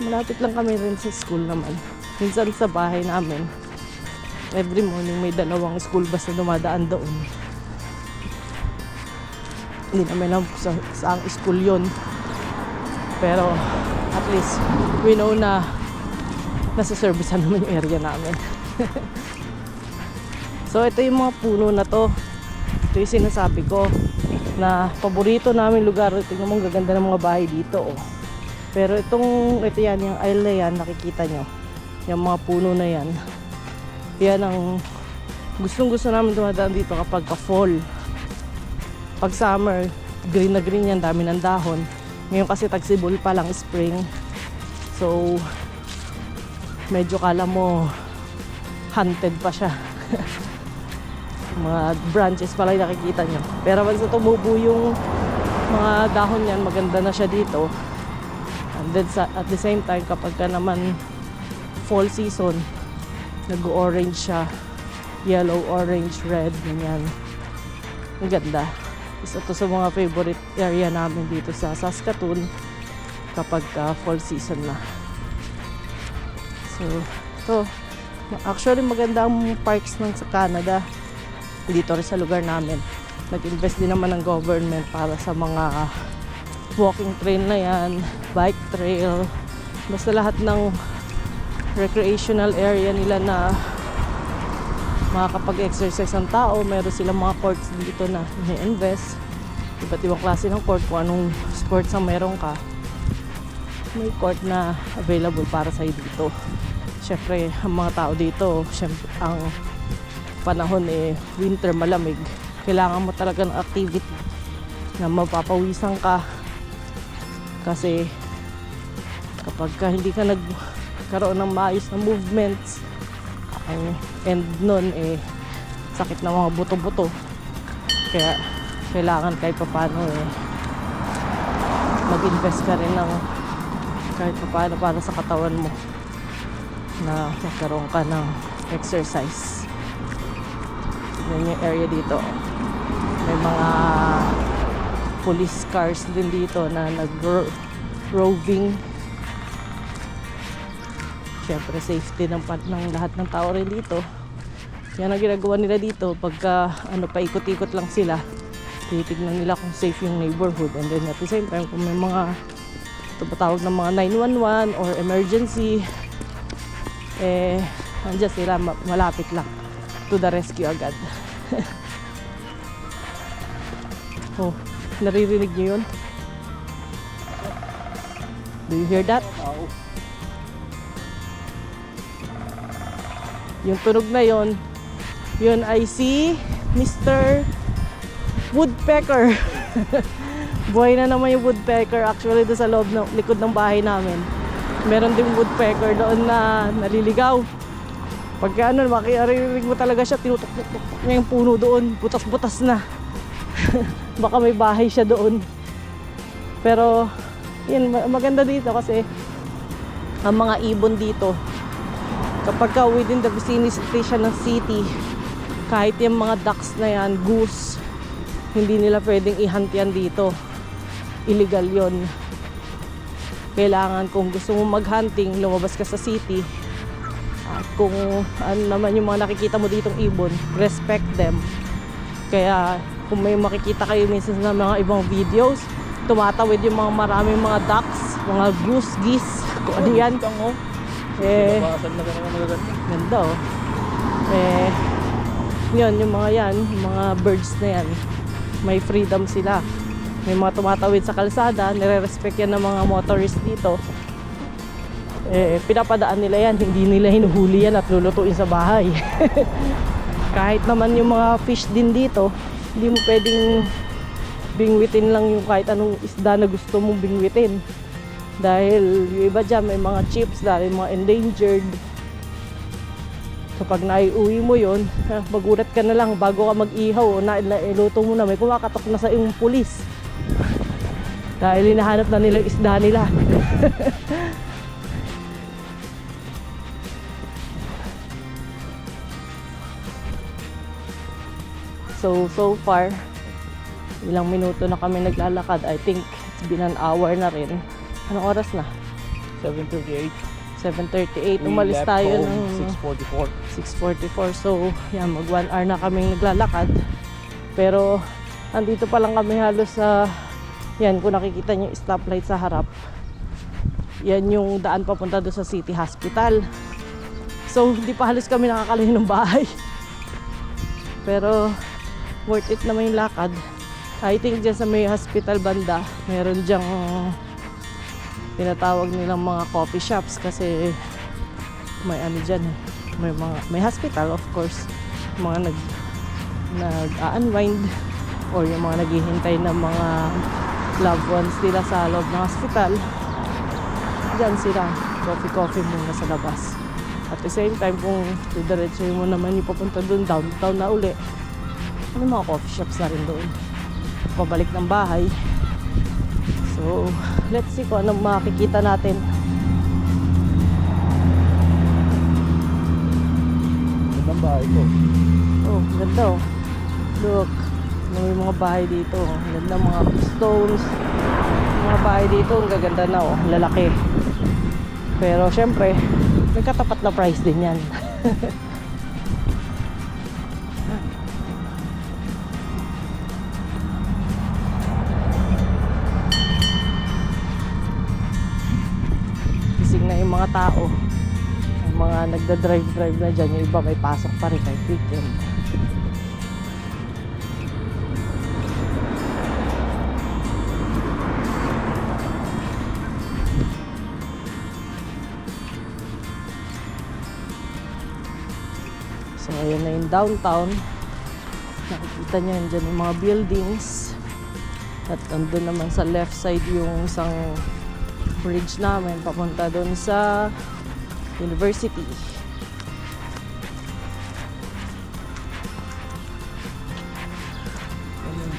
Malapit lang kami rin sa school naman. Minsan sa bahay namin, every morning may dalawang school bus na dumadaan doon. Hindi namin alam kung saang school yon. Pero at least we know na nasa servicean naman yung area namin. So ito yung mga puno na to. Ito yung sinasabi ko na paborito namin lugar. Tingnan mo, ang gaganda ng mga bahay dito. Oh. Pero ito yan, yung aisle na yan, nakikita nyo. Yung mga puno na yan. Yan ang gustong-gusto namin dumadaan dito kapag ka-fall. Pag summer, green na green yan, dami ng dahon. Ngayon kasi tagsibol pa lang, spring. So, medyo kala mo hunted pa siya. Mga branches pala yung nakikita nyo. Pero pag tumubo yung mga dahon yan, maganda na siya dito. And then at the same time, kapag ka naman fall season, nag-orange siya. Yellow, orange, red, ganyan. Ang ganda. Isa to sa mga favorite area namin dito sa Saskatoon kapag fall season na. So, ito. Actually, maganda ang parks ng sa Canada. Dito rin sa lugar namin. Nag-invest din naman ng government para sa mga walking trail na yan, bike trail, basta lahat ng recreational area nila na makakapag-exercise ang tao. Meron silang mga courts dito na i-invest. Iba't ibang klase ng court. Kung anong sports ang meron ka, may court na available para sa'yo dito. Siyempre, ang mga tao dito, siyempre, ang panahon winter, malamig. Kailangan mo talaga ng activity na mapapawisan ka. Kasi kapag hindi ka nagkaroon ng maayos na movements, ang end nun sakit na mga buto-buto. Kaya kailangan kahit paano mag-invest ka rin ng kahit paano para sa katawan mo na magkaroon ka ng exercise. Tignan yung area dito. May mga police cars din dito na nag-roving. Siyempre safety ng lahat ng tao rin dito. Yan ang ginagawa nila dito. Pagka paikot-ikot lang sila, titignan nila kung safe yung neighborhood. And then at the same time, kung may mga tumatawag ng mga 911 or emergency, andyan sila, malapit lang to the rescue agad. Oh, naririnig niyo yun? Do you hear that? Yung tunog na yun ay si Mr. Woodpecker. Buhay na naman yung woodpecker. Actually, doon sa loob ng likod ng bahay namin, meron ding woodpecker doon na naliligaw. Pagka ano, makirinig mo talaga siya, tinutok-tok niya yung puno doon, butas-butas na. Baka may bahay siya doon. Pero, yun, maganda dito kasi ang mga ibon dito, kapag ka within the vicinity siya ng city, kahit yung mga ducks na yan, goose, hindi nila pwedeng i-hunt yan dito. Illegal yon. Kailangan kung gusto mo mag-hunting, lumabas ka sa city. At kung ano naman yung mga nakikita mo ditong ibon, respect them. Kaya kung may makikita kayo minsan sa mga ibang videos, tumatawid yung mga maraming mga ducks, mga goose, geese, kung ano yan. Babasan na naman magaganda. Ganda oh. Yun, yung mga yan, yung mga birds na yan, may freedom sila. May mga tumatawid sa kalsada, nire-respect yan ng mga motorist dito. Pinapadaan nila yan, hindi nila hinuhuli yan at lulutuin sa bahay. Kahit naman yung mga fish din dito, hindi mo pwedeng bingwitin lang yung kahit anong isda na gusto mong bingwitin. Dahil yung iba dyan may mga chips dahil mga endangered. Kapag naiuwi mo yun, magulat ka na lang bago ka mag-ihaw o nailuto mo na, may kumakatok na sa iyong pulis. Dahil hinahanap na nila yung isda nila. So far, ilang minuto na kami naglalakad. I think it's been an hour na rin. Anong oras na? 7:38. 7:38. We Umalis left tayo home ng 6:44. 6:44. So, yan, mag 1 hour na kaming naglalakad. Pero, andito pa lang kami halos sa, yan, kung nakikita nyo yung stoplight sa harap. Yan yung daan papunta doon sa City Hospital. So, hindi pa halos kami nakakalayo ng bahay. Pero, worth it naman yung lakad. I think dyan sa may hospital banda, meron dyang tinatawag nilang mga coffee shops kasi may ano dyan, may hospital of course, mga nag-unwind or yung mga naghihintay ng mga loved ones nila sa loob ng hospital. Dyan sila, coffee muna sa labas. At the same time, kung didiretso mo naman yung papunta doon, downtown na uli, may mga coffee shops na rin doon. Pabalik ng bahay. So, let's see kung anong makikita natin. Gandang bahay ko. Oh, ganda oh. Look, may mga bahay dito. Ang ganda, mga stones. Mga bahay dito, ang gaganda na oh, lalaki. Pero syempre, may katapat na price din yan. Gising na yung mga tao. Yung mga nagda-drive na dyan, yung iba may pasok pa rin kahit weekend. So, ayan na yung downtown. Nakikita nyo yun dyan yung mga buildings. At andun naman sa left side yung isang bridge namin papunta doon sa university.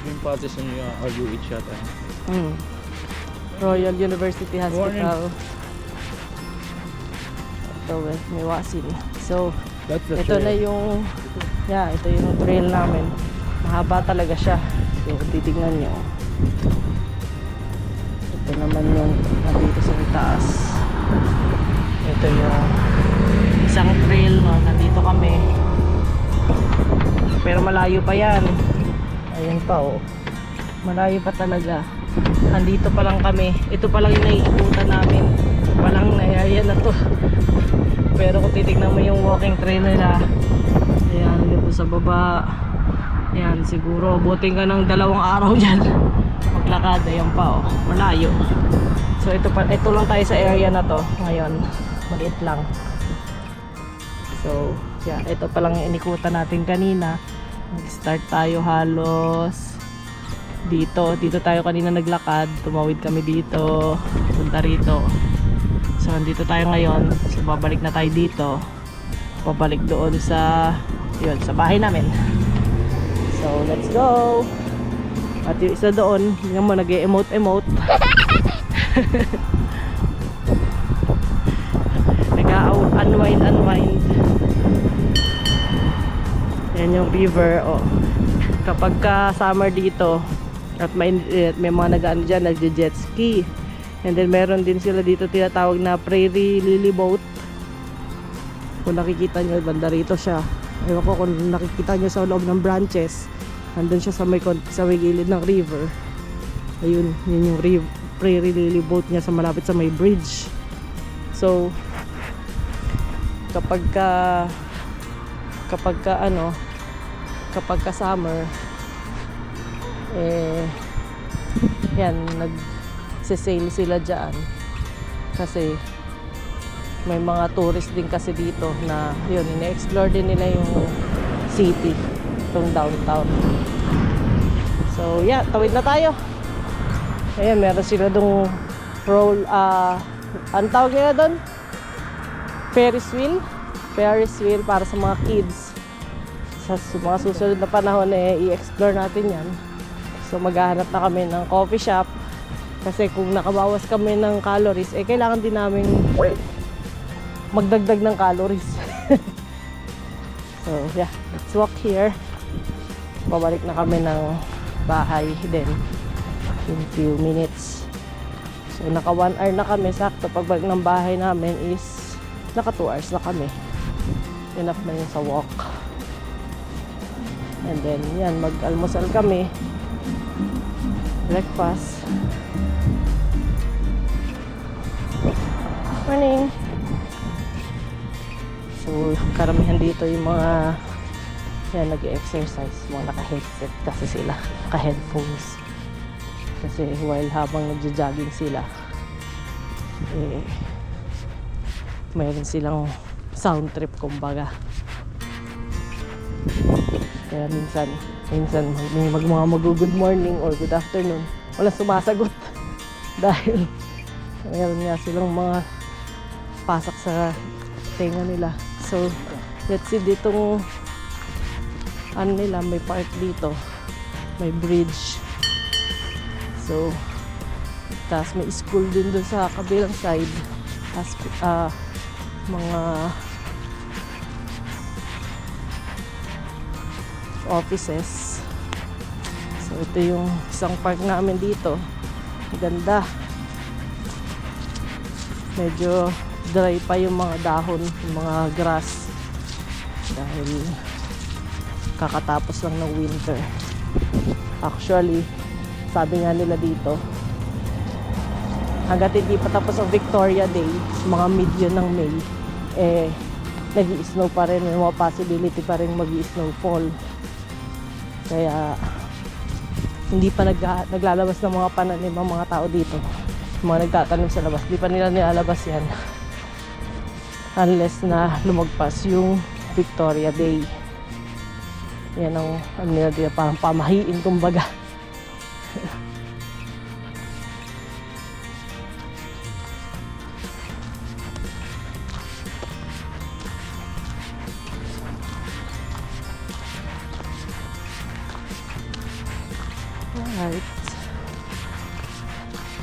Yung patis ng RUH yata. Royal University Hospital. Ito, West Miwasin. So, That's the ito na yung, ito yung trail namin. Mahaba talaga siya. So, titignan nyo. Ito naman yung nandito sa taas. Ito yung isang trail, no? Nandito kami. Pero malayo pa yan. Ayun pa, oh. Malayo pa talaga. Nandito pa lang kami. Ito pa lang yung naiikutan namin. Palang nayaya na to. Pero kung titignan mo yung walking trail nila, ayan, dito sa baba, ayan, siguro buting ka ng 2 araw dyan maglakad. Ayan pa, oh, malayo. So ito lang tayo sa area na to ngayon, maliit lang. So ito pa lang yung inikutan natin kanina. Nag-start tayo halos dito tayo kanina naglakad, tumawid kami dito, punta rito. So, andito tayo ngayon. So, babalik na tayo dito. pabalik doon sa yun, sa bahay namin. So let's go. At yung isa doon, yung mo nag-emote-emote. Nag-unwind. Yan yung river. Oh. Kapag ka summer dito at may mga nag-ano dyan, nag-jet ski. And then meron din sila dito tinatawag na prairie lily boat. Kung nakikita nyo, banda rito siya. Ewan ko kung nakikita nyo sa loob ng branches. Nandun siya sa may gilid ng river. Ayun, yun yung prairie lily boat niya sa malapit sa may bridge. So kapag ka summer, yan, nag-sail sila dyan kasi may mga tourist din kasi dito na yun, ine-explore din nila yung city, itong downtown. So yeah, tawid na tayo. Ayan, meron sila dong ang tawag nila doon? Ferris wheel para sa mga kids. Sa mga susunod na panahon i-explore natin yan. So maghahanap na kami ng coffee shop kasi kung nakabawas kami ng calories kailangan din namin magdagdag ng calories. So yeah, let's walk here. Pabalik na kami ng bahay din in few minutes. So naka 1 hour na kami sakto. Pagbalik ng bahay namin is naka 2 hours na kami. Enough na yun sa walk. And then yan, mag-almusal kami, breakfast. Morning. So karamihan dito yung mga yan, nag-exercise, mga naka-headset kasi sila, naka-headphones. Kasi while habang nagja-jogging sila mayroon silang sound trip kumbaga. Kaya minsan may mga mag-good morning or good afternoon, walang sumasagot dahil mayroon nga silang mga pasak sa tenga nila. So let's see ditong nila, may park dito, may bridge. So tapos may school din doon sa kabilang side, mga offices. So ito yung isang park namin dito, ganda, medyo dry pa yung mga dahon, yung mga grass dahil kakatapos lang ng winter. Actually sabi nga nila dito hanggat hindi pa tapos ang Victoria Day, mga mid yun ng May, nag-i-snow pa rin, may mga possibility pa rin mag-i-snowfall. Kaya hindi pa naglalabas ng mga pananim ang mga tao dito, mga nagtatanim sa labas, hindi pa nila nilalabas yan unless na lumagpas yung Victoria Day. Yan ang nila dito, parang pamahiin kumbaga. Alright.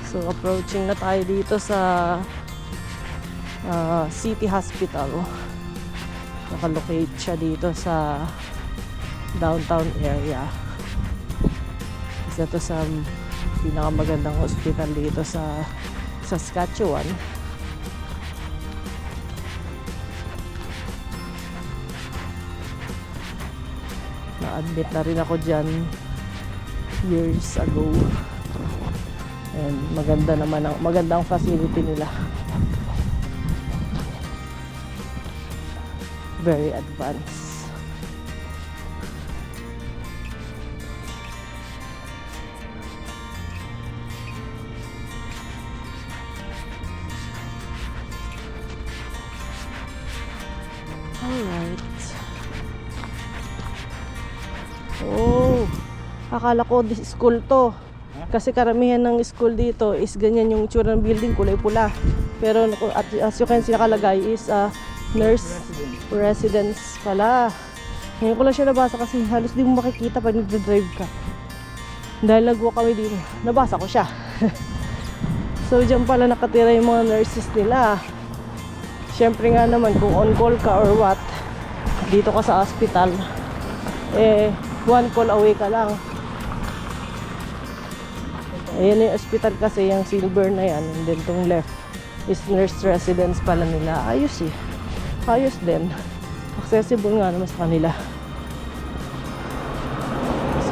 So approaching na tayo dito sa City Hospital. Nakalocate siya dito sa downtown area. Isa to sa pinakamagandang hospital dito sa Saskatchewan. Na-admit na rin ako dyan years ago. And maganda naman magandang facility nila. Very advanced. Alright. Oh, akala ko school to. Kasi karamihan ng school dito is ganyan yung itsura ng building, kulay pula. Pero as you can see nakalagay is nurse Residence pala. Ngayon ko lang siya nabasa kasi halos di mo makikita pag nagdadrive ka. Dahil nag-walk kami dito, nabasa ko siya. So dyan pala nakatira yung mga nurses nila. Siyempre nga naman kung on call ka or what, dito ka sa hospital, eh one call away ka lang. Ayan yung hospital kasi, yung silver na yan, and then tong left is nurse residence pala nila. Ayos eh, ayos din, accessible nga naman sa kanila.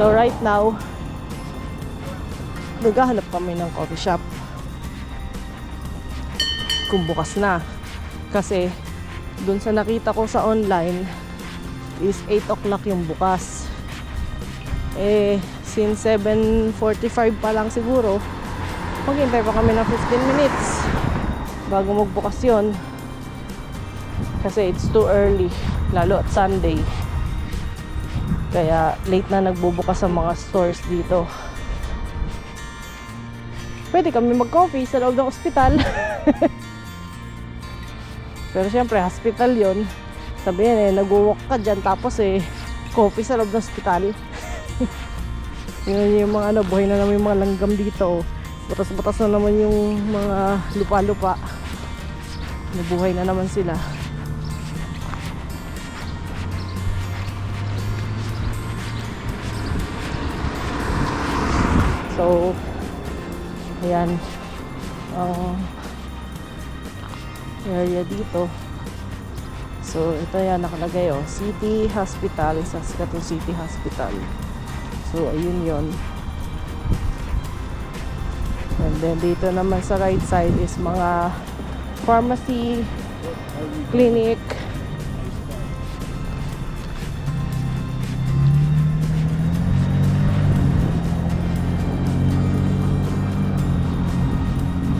So right now naghahanap kami ng coffee shop kung bukas na, kasi dun sa nakita ko sa online is 8 o'clock yung bukas. Eh since 7:45 pa lang siguro, maghintay pa kami ng 15 minutes bago magbukas yon, kasi it's too early, lalo at Sunday, kaya late na nagbubukas ang mga stores dito. Pwede kami mag-coffee sa loob ng ospital. Pero syempre hospital yon, sabihin nag-walk ka dyan tapos coffee sa loob ng ospital. Yun yung mga buhay na naman yung mga langgam dito. Butas-butas na naman yung mga lupa-lupa. Nabuhay na naman sila. So ayan ang area dito. So ito yan nakalagay City Hospital, Saskatoon City Hospital. So ayun yon. And then dito naman sa right side is mga pharmacy, clinic.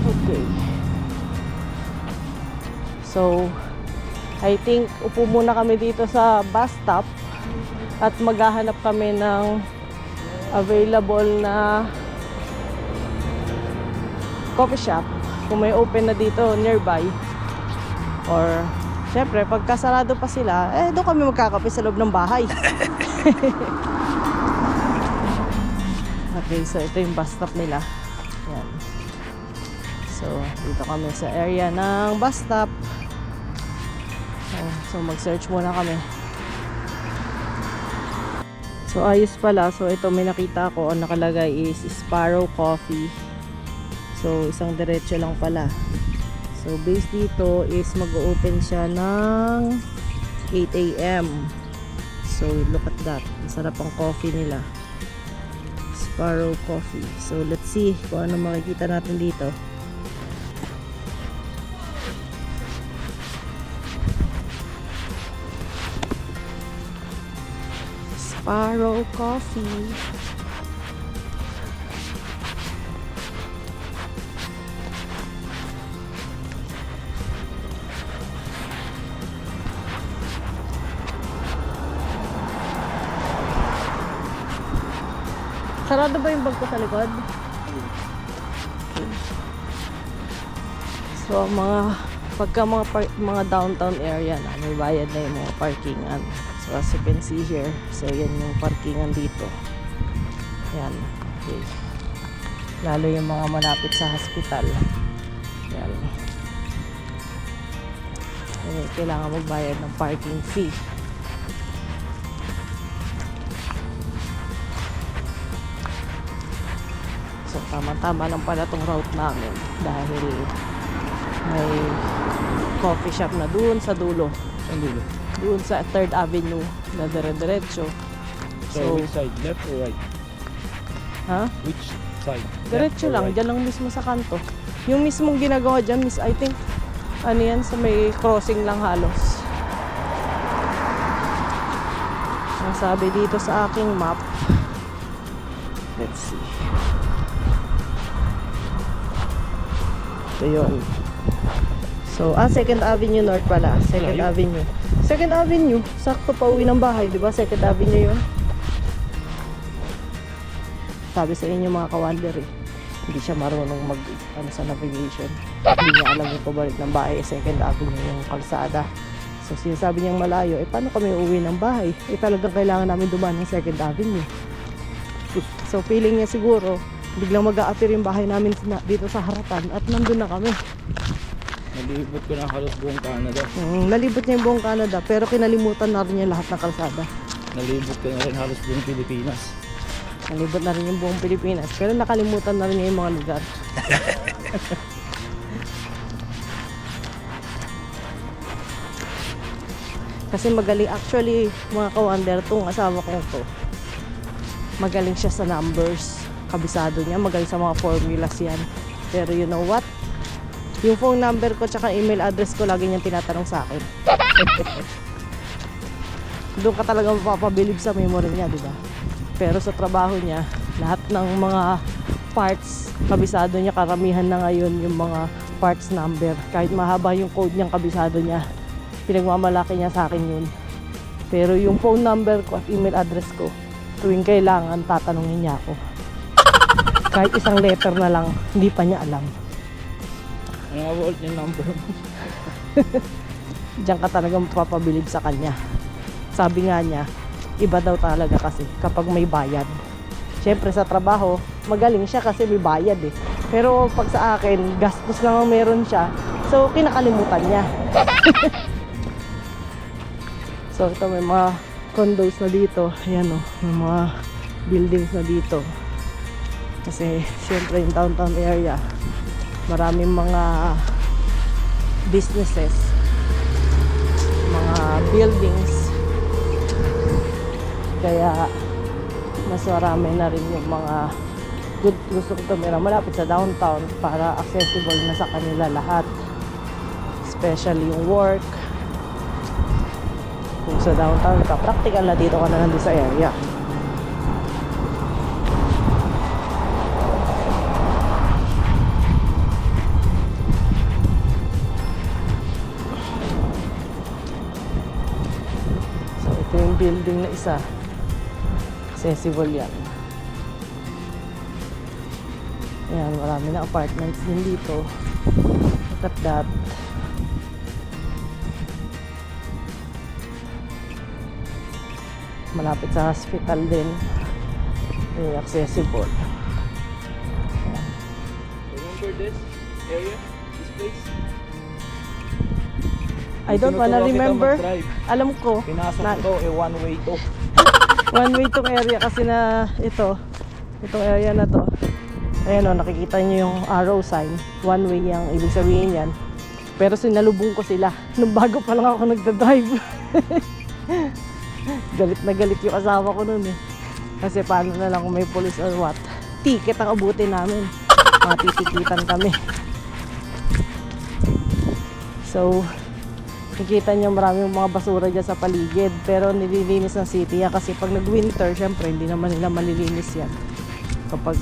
Okay. So I think upo muna kami dito sa bus stop at maghahanap kami ng available na coffee shop kung may open na dito nearby, or syempre pagka sarado pa sila, doon kami magkakape sa loob ng bahay. Okay, so ito yung bus stop nila. Yan. So dito kami sa area ng bus stop. So mag-search muna kami. So ayos pala. So ito may nakita ko, ang nakalagay is Sparrow Coffee. So isang diretso lang pala. So base dito is mag-open siya ng 8 AM. So look at that. Masarap ang coffee nila. Sparrow Coffee. So let's see kung ano makikita natin dito. Sparrow Coffee. Sarado ba yung bag ko sa likod? So pagka mga downtown area na, may bayad na yung mga parkingan. So as you can see here, so yan yung parkingan dito. Yan. Okay. Lalo yung mga malapit sa hospital. Yan. Kailangan magbayad ng parking fee. So tama-tama lang pala tong route namin dahil may coffee shop na doon sa dulo. Doon sa 3rd Avenue na dire-diretso. So which side, left or right? Ha? Which side? Diretso lang, dyan lang mismo sa kanto. Yung mismong ginagawa dyan, I think, ano yan, sa may crossing lang halos. Ang sabi dito sa aking map, let's see. Ito yun. So, 2nd Avenue North pala. 2nd Avenue. 2nd Avenue, sakto pa uwi ng bahay, di ba? 2nd Avenue yun. Sabi sa inyo mga kawander hindi siya marunong sa navigation. Hindi niya alam yung pabalik ng bahay, 2nd Avenue yung kalsada. So sinasabi niyang malayo, paano kami uuwi ng bahay? Talagang kailangan namin dumaan ng 2nd Avenue. So feeling niya siguro, biglang mag-a-appear yung bahay namin dito sa harapan at nandun na kami. Nalibot ko na halos buong Canada. Nalibot niya yung buong Canada pero kinalimutan na rin niya lahat ng kalsada. Nalibot ko na rin halos buong Pilipinas. Nalibot na rin yung buong Pilipinas pero nakalimutan na rin niya yung mga lugar. Kasi magaling, actually mga ka-wonder, tong asawa kong to, magaling siya sa numbers, kabisado niya, magaling sa mga formulas yan. Pero you know what? Yung phone number ko tsaka email address ko lagi niyang tinatanong sa akin. Doon ka talaga mapapabilib sa memory niya, di ba? Pero sa trabaho niya, lahat ng mga parts, kabisado niya, karamihan na ngayon yung mga parts number. Kahit mahaba yung code niyang kabisado niya, pinagmamalaki niya sa akin yun. Pero yung phone number ko at email address ko, tuwing kailangan, tatanungin niya ako. Kahit isang letter na lang, hindi pa niya alam. Ang award yung number mo. Diyan ka talaga mapapabilib sa kanya. Sabi nga niya, iba daw talaga kasi kapag may bayad. Siyempre sa trabaho, magaling siya kasi may bayad eh. Pero pag sa akin, gastos lang ang meron siya. So, kinakalimutan niya. So, ito may mga condos na dito. Ayan o, may mga buildings na dito. Kasi, siyempre yung downtown area, maraming mga businesses, mga buildings. Kaya, mas marami na rin yung mga gusto ko tumira malapit sa downtown para accessible na sa kanila lahat. Especially yung work. Kung sa downtown ka, practical na dito ka na nandun sa area. So ito yung building na isa. Accessible yan. Ayan, marami na apartments din dito. Look at that. Malapit sa hospital din. Very accessible. Ayan. Remember this area? This place? I don't wanna remember. Alam ko. Pinasok na, ko one way to. one way tong area kasi na itong area na to. Ayan o, nakikita nyo yung arrow sign. One way yung ibig sabihin yan. Pero sinalubong ko sila nung bago pa lang ako nagdadrive. Galit na galit yung asawa ko nun eh. Kasi paano na lang kung may police or what. Ticket ang abutin namin. Matitikitan kami. So, nakikita nyo maraming mga basura dyan sa paligid. Pero nililinis ng city yan. Kasi pag nag-winter, syempre hindi naman nila malilinis yan. Kapag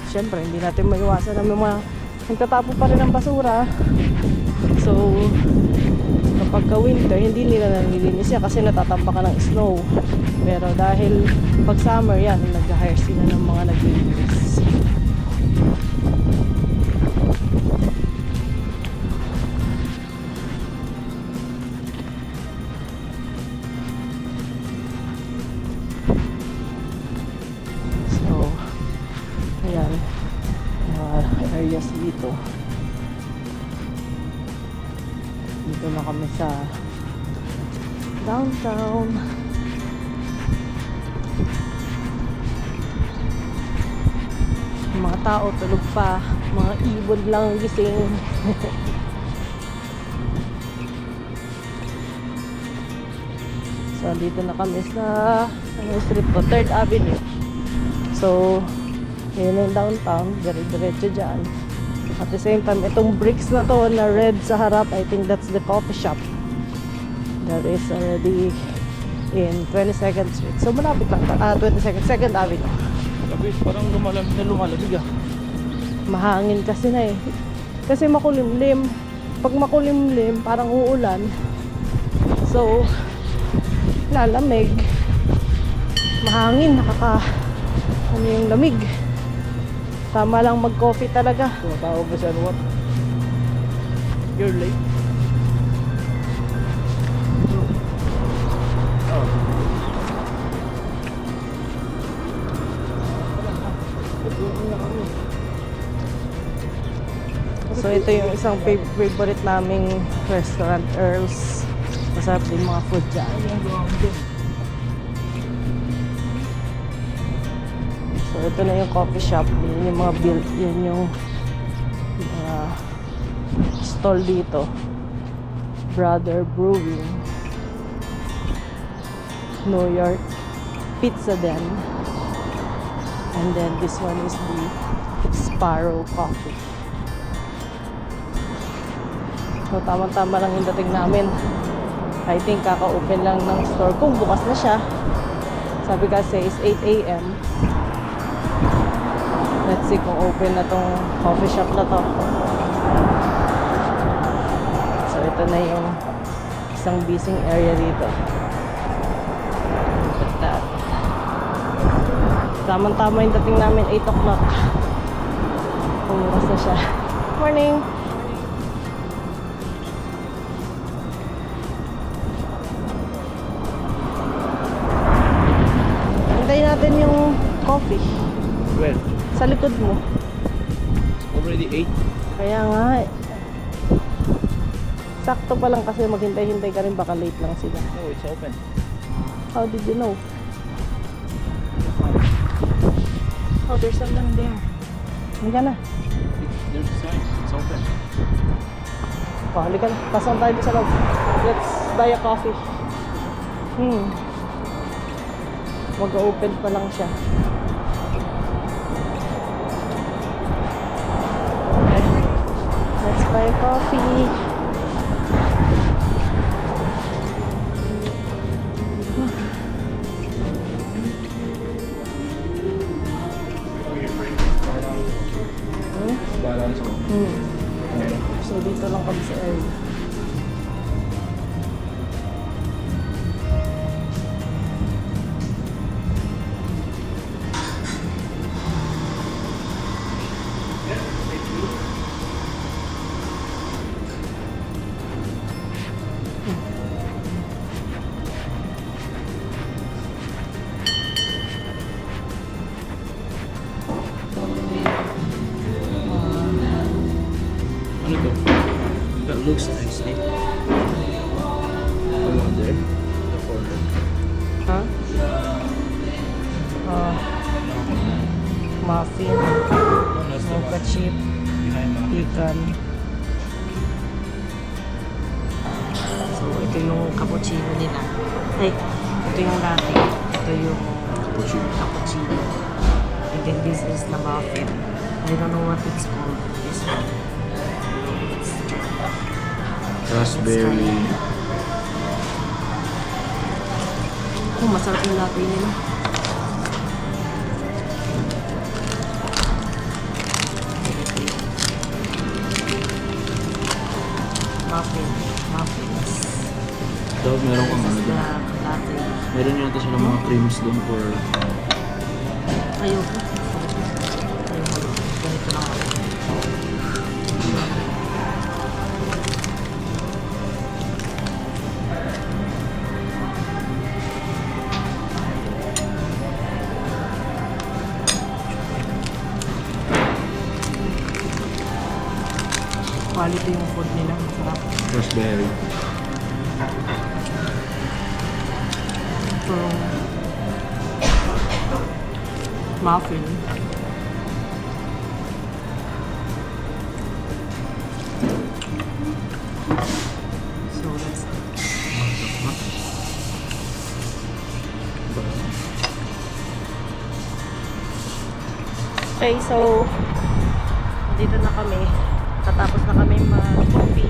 syempre hindi natin maiwasan na may mga nagtatapo pa rin ng basura. So, kapag winter, hindi nila nalilinis yan kasi natatampa ka ng snow. Pero dahil pag summer yan, nag-hire sila ng mga naglilinis. So, ayan, mga areas dito. Dito na kami sa downtown. Mga tao tulog pa, mga ibon lang gising. So dito na kami sa street po, 3rd Avenue. So yun yung downtown, dire-diretso dyan. At the same time, itong bricks na to na red sa harap, I think that's the coffee shop. That is already in 22nd Street. So malapit lang, 2nd Avenue. Sabi, parang lumalamig ah. Mahangin kasi na eh. Kasi makulimlim. Pag makulimlim, parang uulan. So, lalamig. Mahangin, ano yung lamig. Tama lang mag-coffee talaga. Tumatawag na siya, what? You're late. So ito yung isang favorite naming restaurant, Earl's. Masarap din mga food dyan. So ito na yung coffee shop. Yun yung mga build, yun yung stall dito. Brother Brewing, New York Pizza Den, and then this one is the Sparrow Coffee. So tama-tama lang yung dating namin. I think kaka-open lang ng store kung bukas na siya. Sabi kasi is 8 AM. Let's see kung open na tong coffee shop na to. So ito na yung isang busy area dito. Look at that. Tamang-tama yung dating namin 8 o'clock. Pumuras na siya. Morning! Hintayin natin yung coffee Well, sa likod mo. already 8. Kaya nga eh. Sakto pa lang kasi maghintay-hintay ka rin, baka late lang sila. No, it's open. How did you know? Oh, there's someone there. Halika na. There's a sign. It's open. Oh, halika na. Pasok tayo sa loob. Let's buy a coffee. Mag-open pa lang siya. Okay. Let's buy a coffee. Balance ko. So, dito lang kami sa area. Ano to? That looks tasty. The one there. The corner. Huh? Muffin, No, that's the mocha one. chip, Behind my pecan. So, ito yung cappuccino nila. Ay, ito yung latte. Ito yung cappuccino. And then this is the muffin. I don't know what it's called. This one. raspberry. Oh, masarap yung latte nila. Muffins. So, meron kang ano The doon. latte. Meron yata silang mga creams doon for... Ayoko. Ganito lang ako. Quality yung food nila. Masarap. raspberry. Ito yung muffin. So let's okay, so dito na kami. Katapos na kami mag-coffee.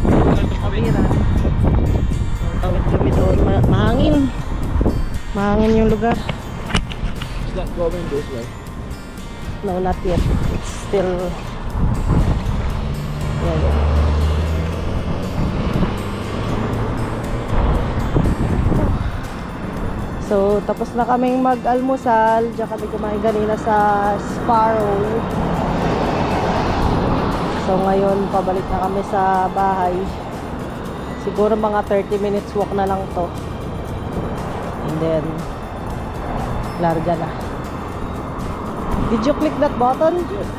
Na kami ngayon sa kabiran. So, tawid kami doon. Mahangin. Mahangin yung lugar. It's not going this way. No, not yet. It's still... Yeah. So, tapos na kaming mag-almusal. Diyan kami kumain kanina sa Sparrow. So, ngayon, pabalik na kami sa bahay. Siguro mga 30 minutes walk na lang to. And then, Larga na. Did you click that button? Yes.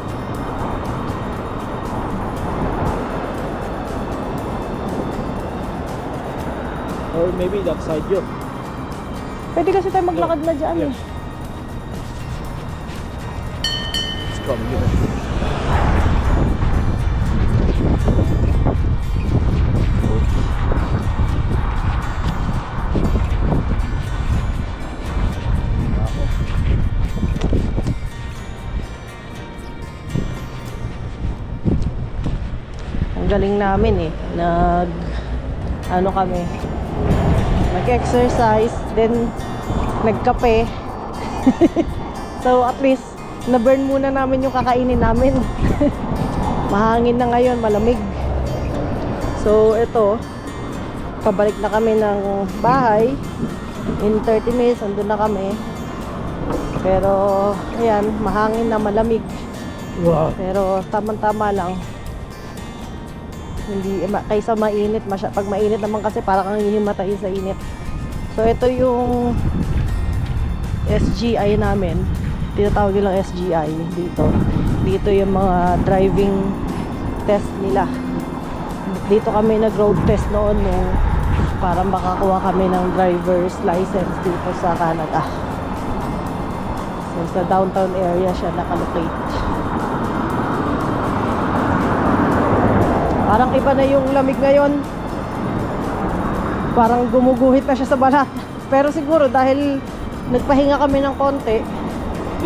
Or maybe that side yun. Pwede kasi tayo maglakad na dyan eh. Let's come here. Ang galing namin eh. Nag-exercise, then nagkape. So at least na-burn muna namin yung kakainin namin. Mahangin na ngayon, malamig. So ito, pabalik na kami ng bahay. In 30 minutes, andun na kami. Pero ayan, mahangin na, malamig. Wow. Pero tamang-tama lang. Hindi kaysa mainit, pag mainit naman kasi parang kang hihimatay sa init. So ito yung SGI namin. Tinatawag nilang SGI dito. Dito yung mga driving test nila. Dito kami nag-road test noon para makakuha kami ng driver's license dito sa Canada. So sa downtown area siya nakalocate. Parang iba na yung lamig ngayon. Parang gumuguhit na siya sa balat. Pero siguro dahil nagpahinga kami ng konti,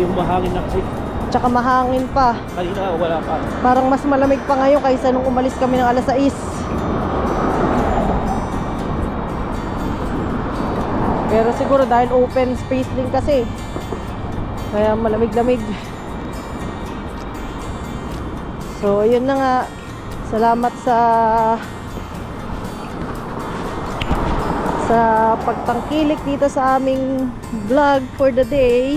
Yung mahangin na kasi. tsaka mahangin pa. Kanina wala pa. Parang mas malamig pa ngayon kaysa nung umalis kami ng alas 6. Pero siguro dahil open space din kasi, kaya malamig-lamig. So yun na nga. Salamat sa pagtangkilik dito sa aming vlog for the day.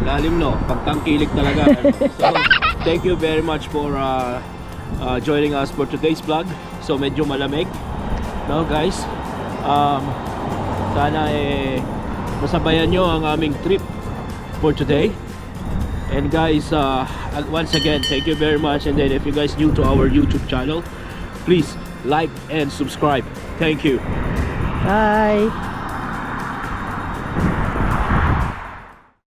Lalim no, pagtangkilik talaga. So, thank you very much for joining us for today's vlog. So medyo malamig, no guys. Sana masabayan nyo ang aming trip for today. And guys, once again, thank you very much. And then if you guys new to our YouTube channel, please like and subscribe. Thank you. Bye!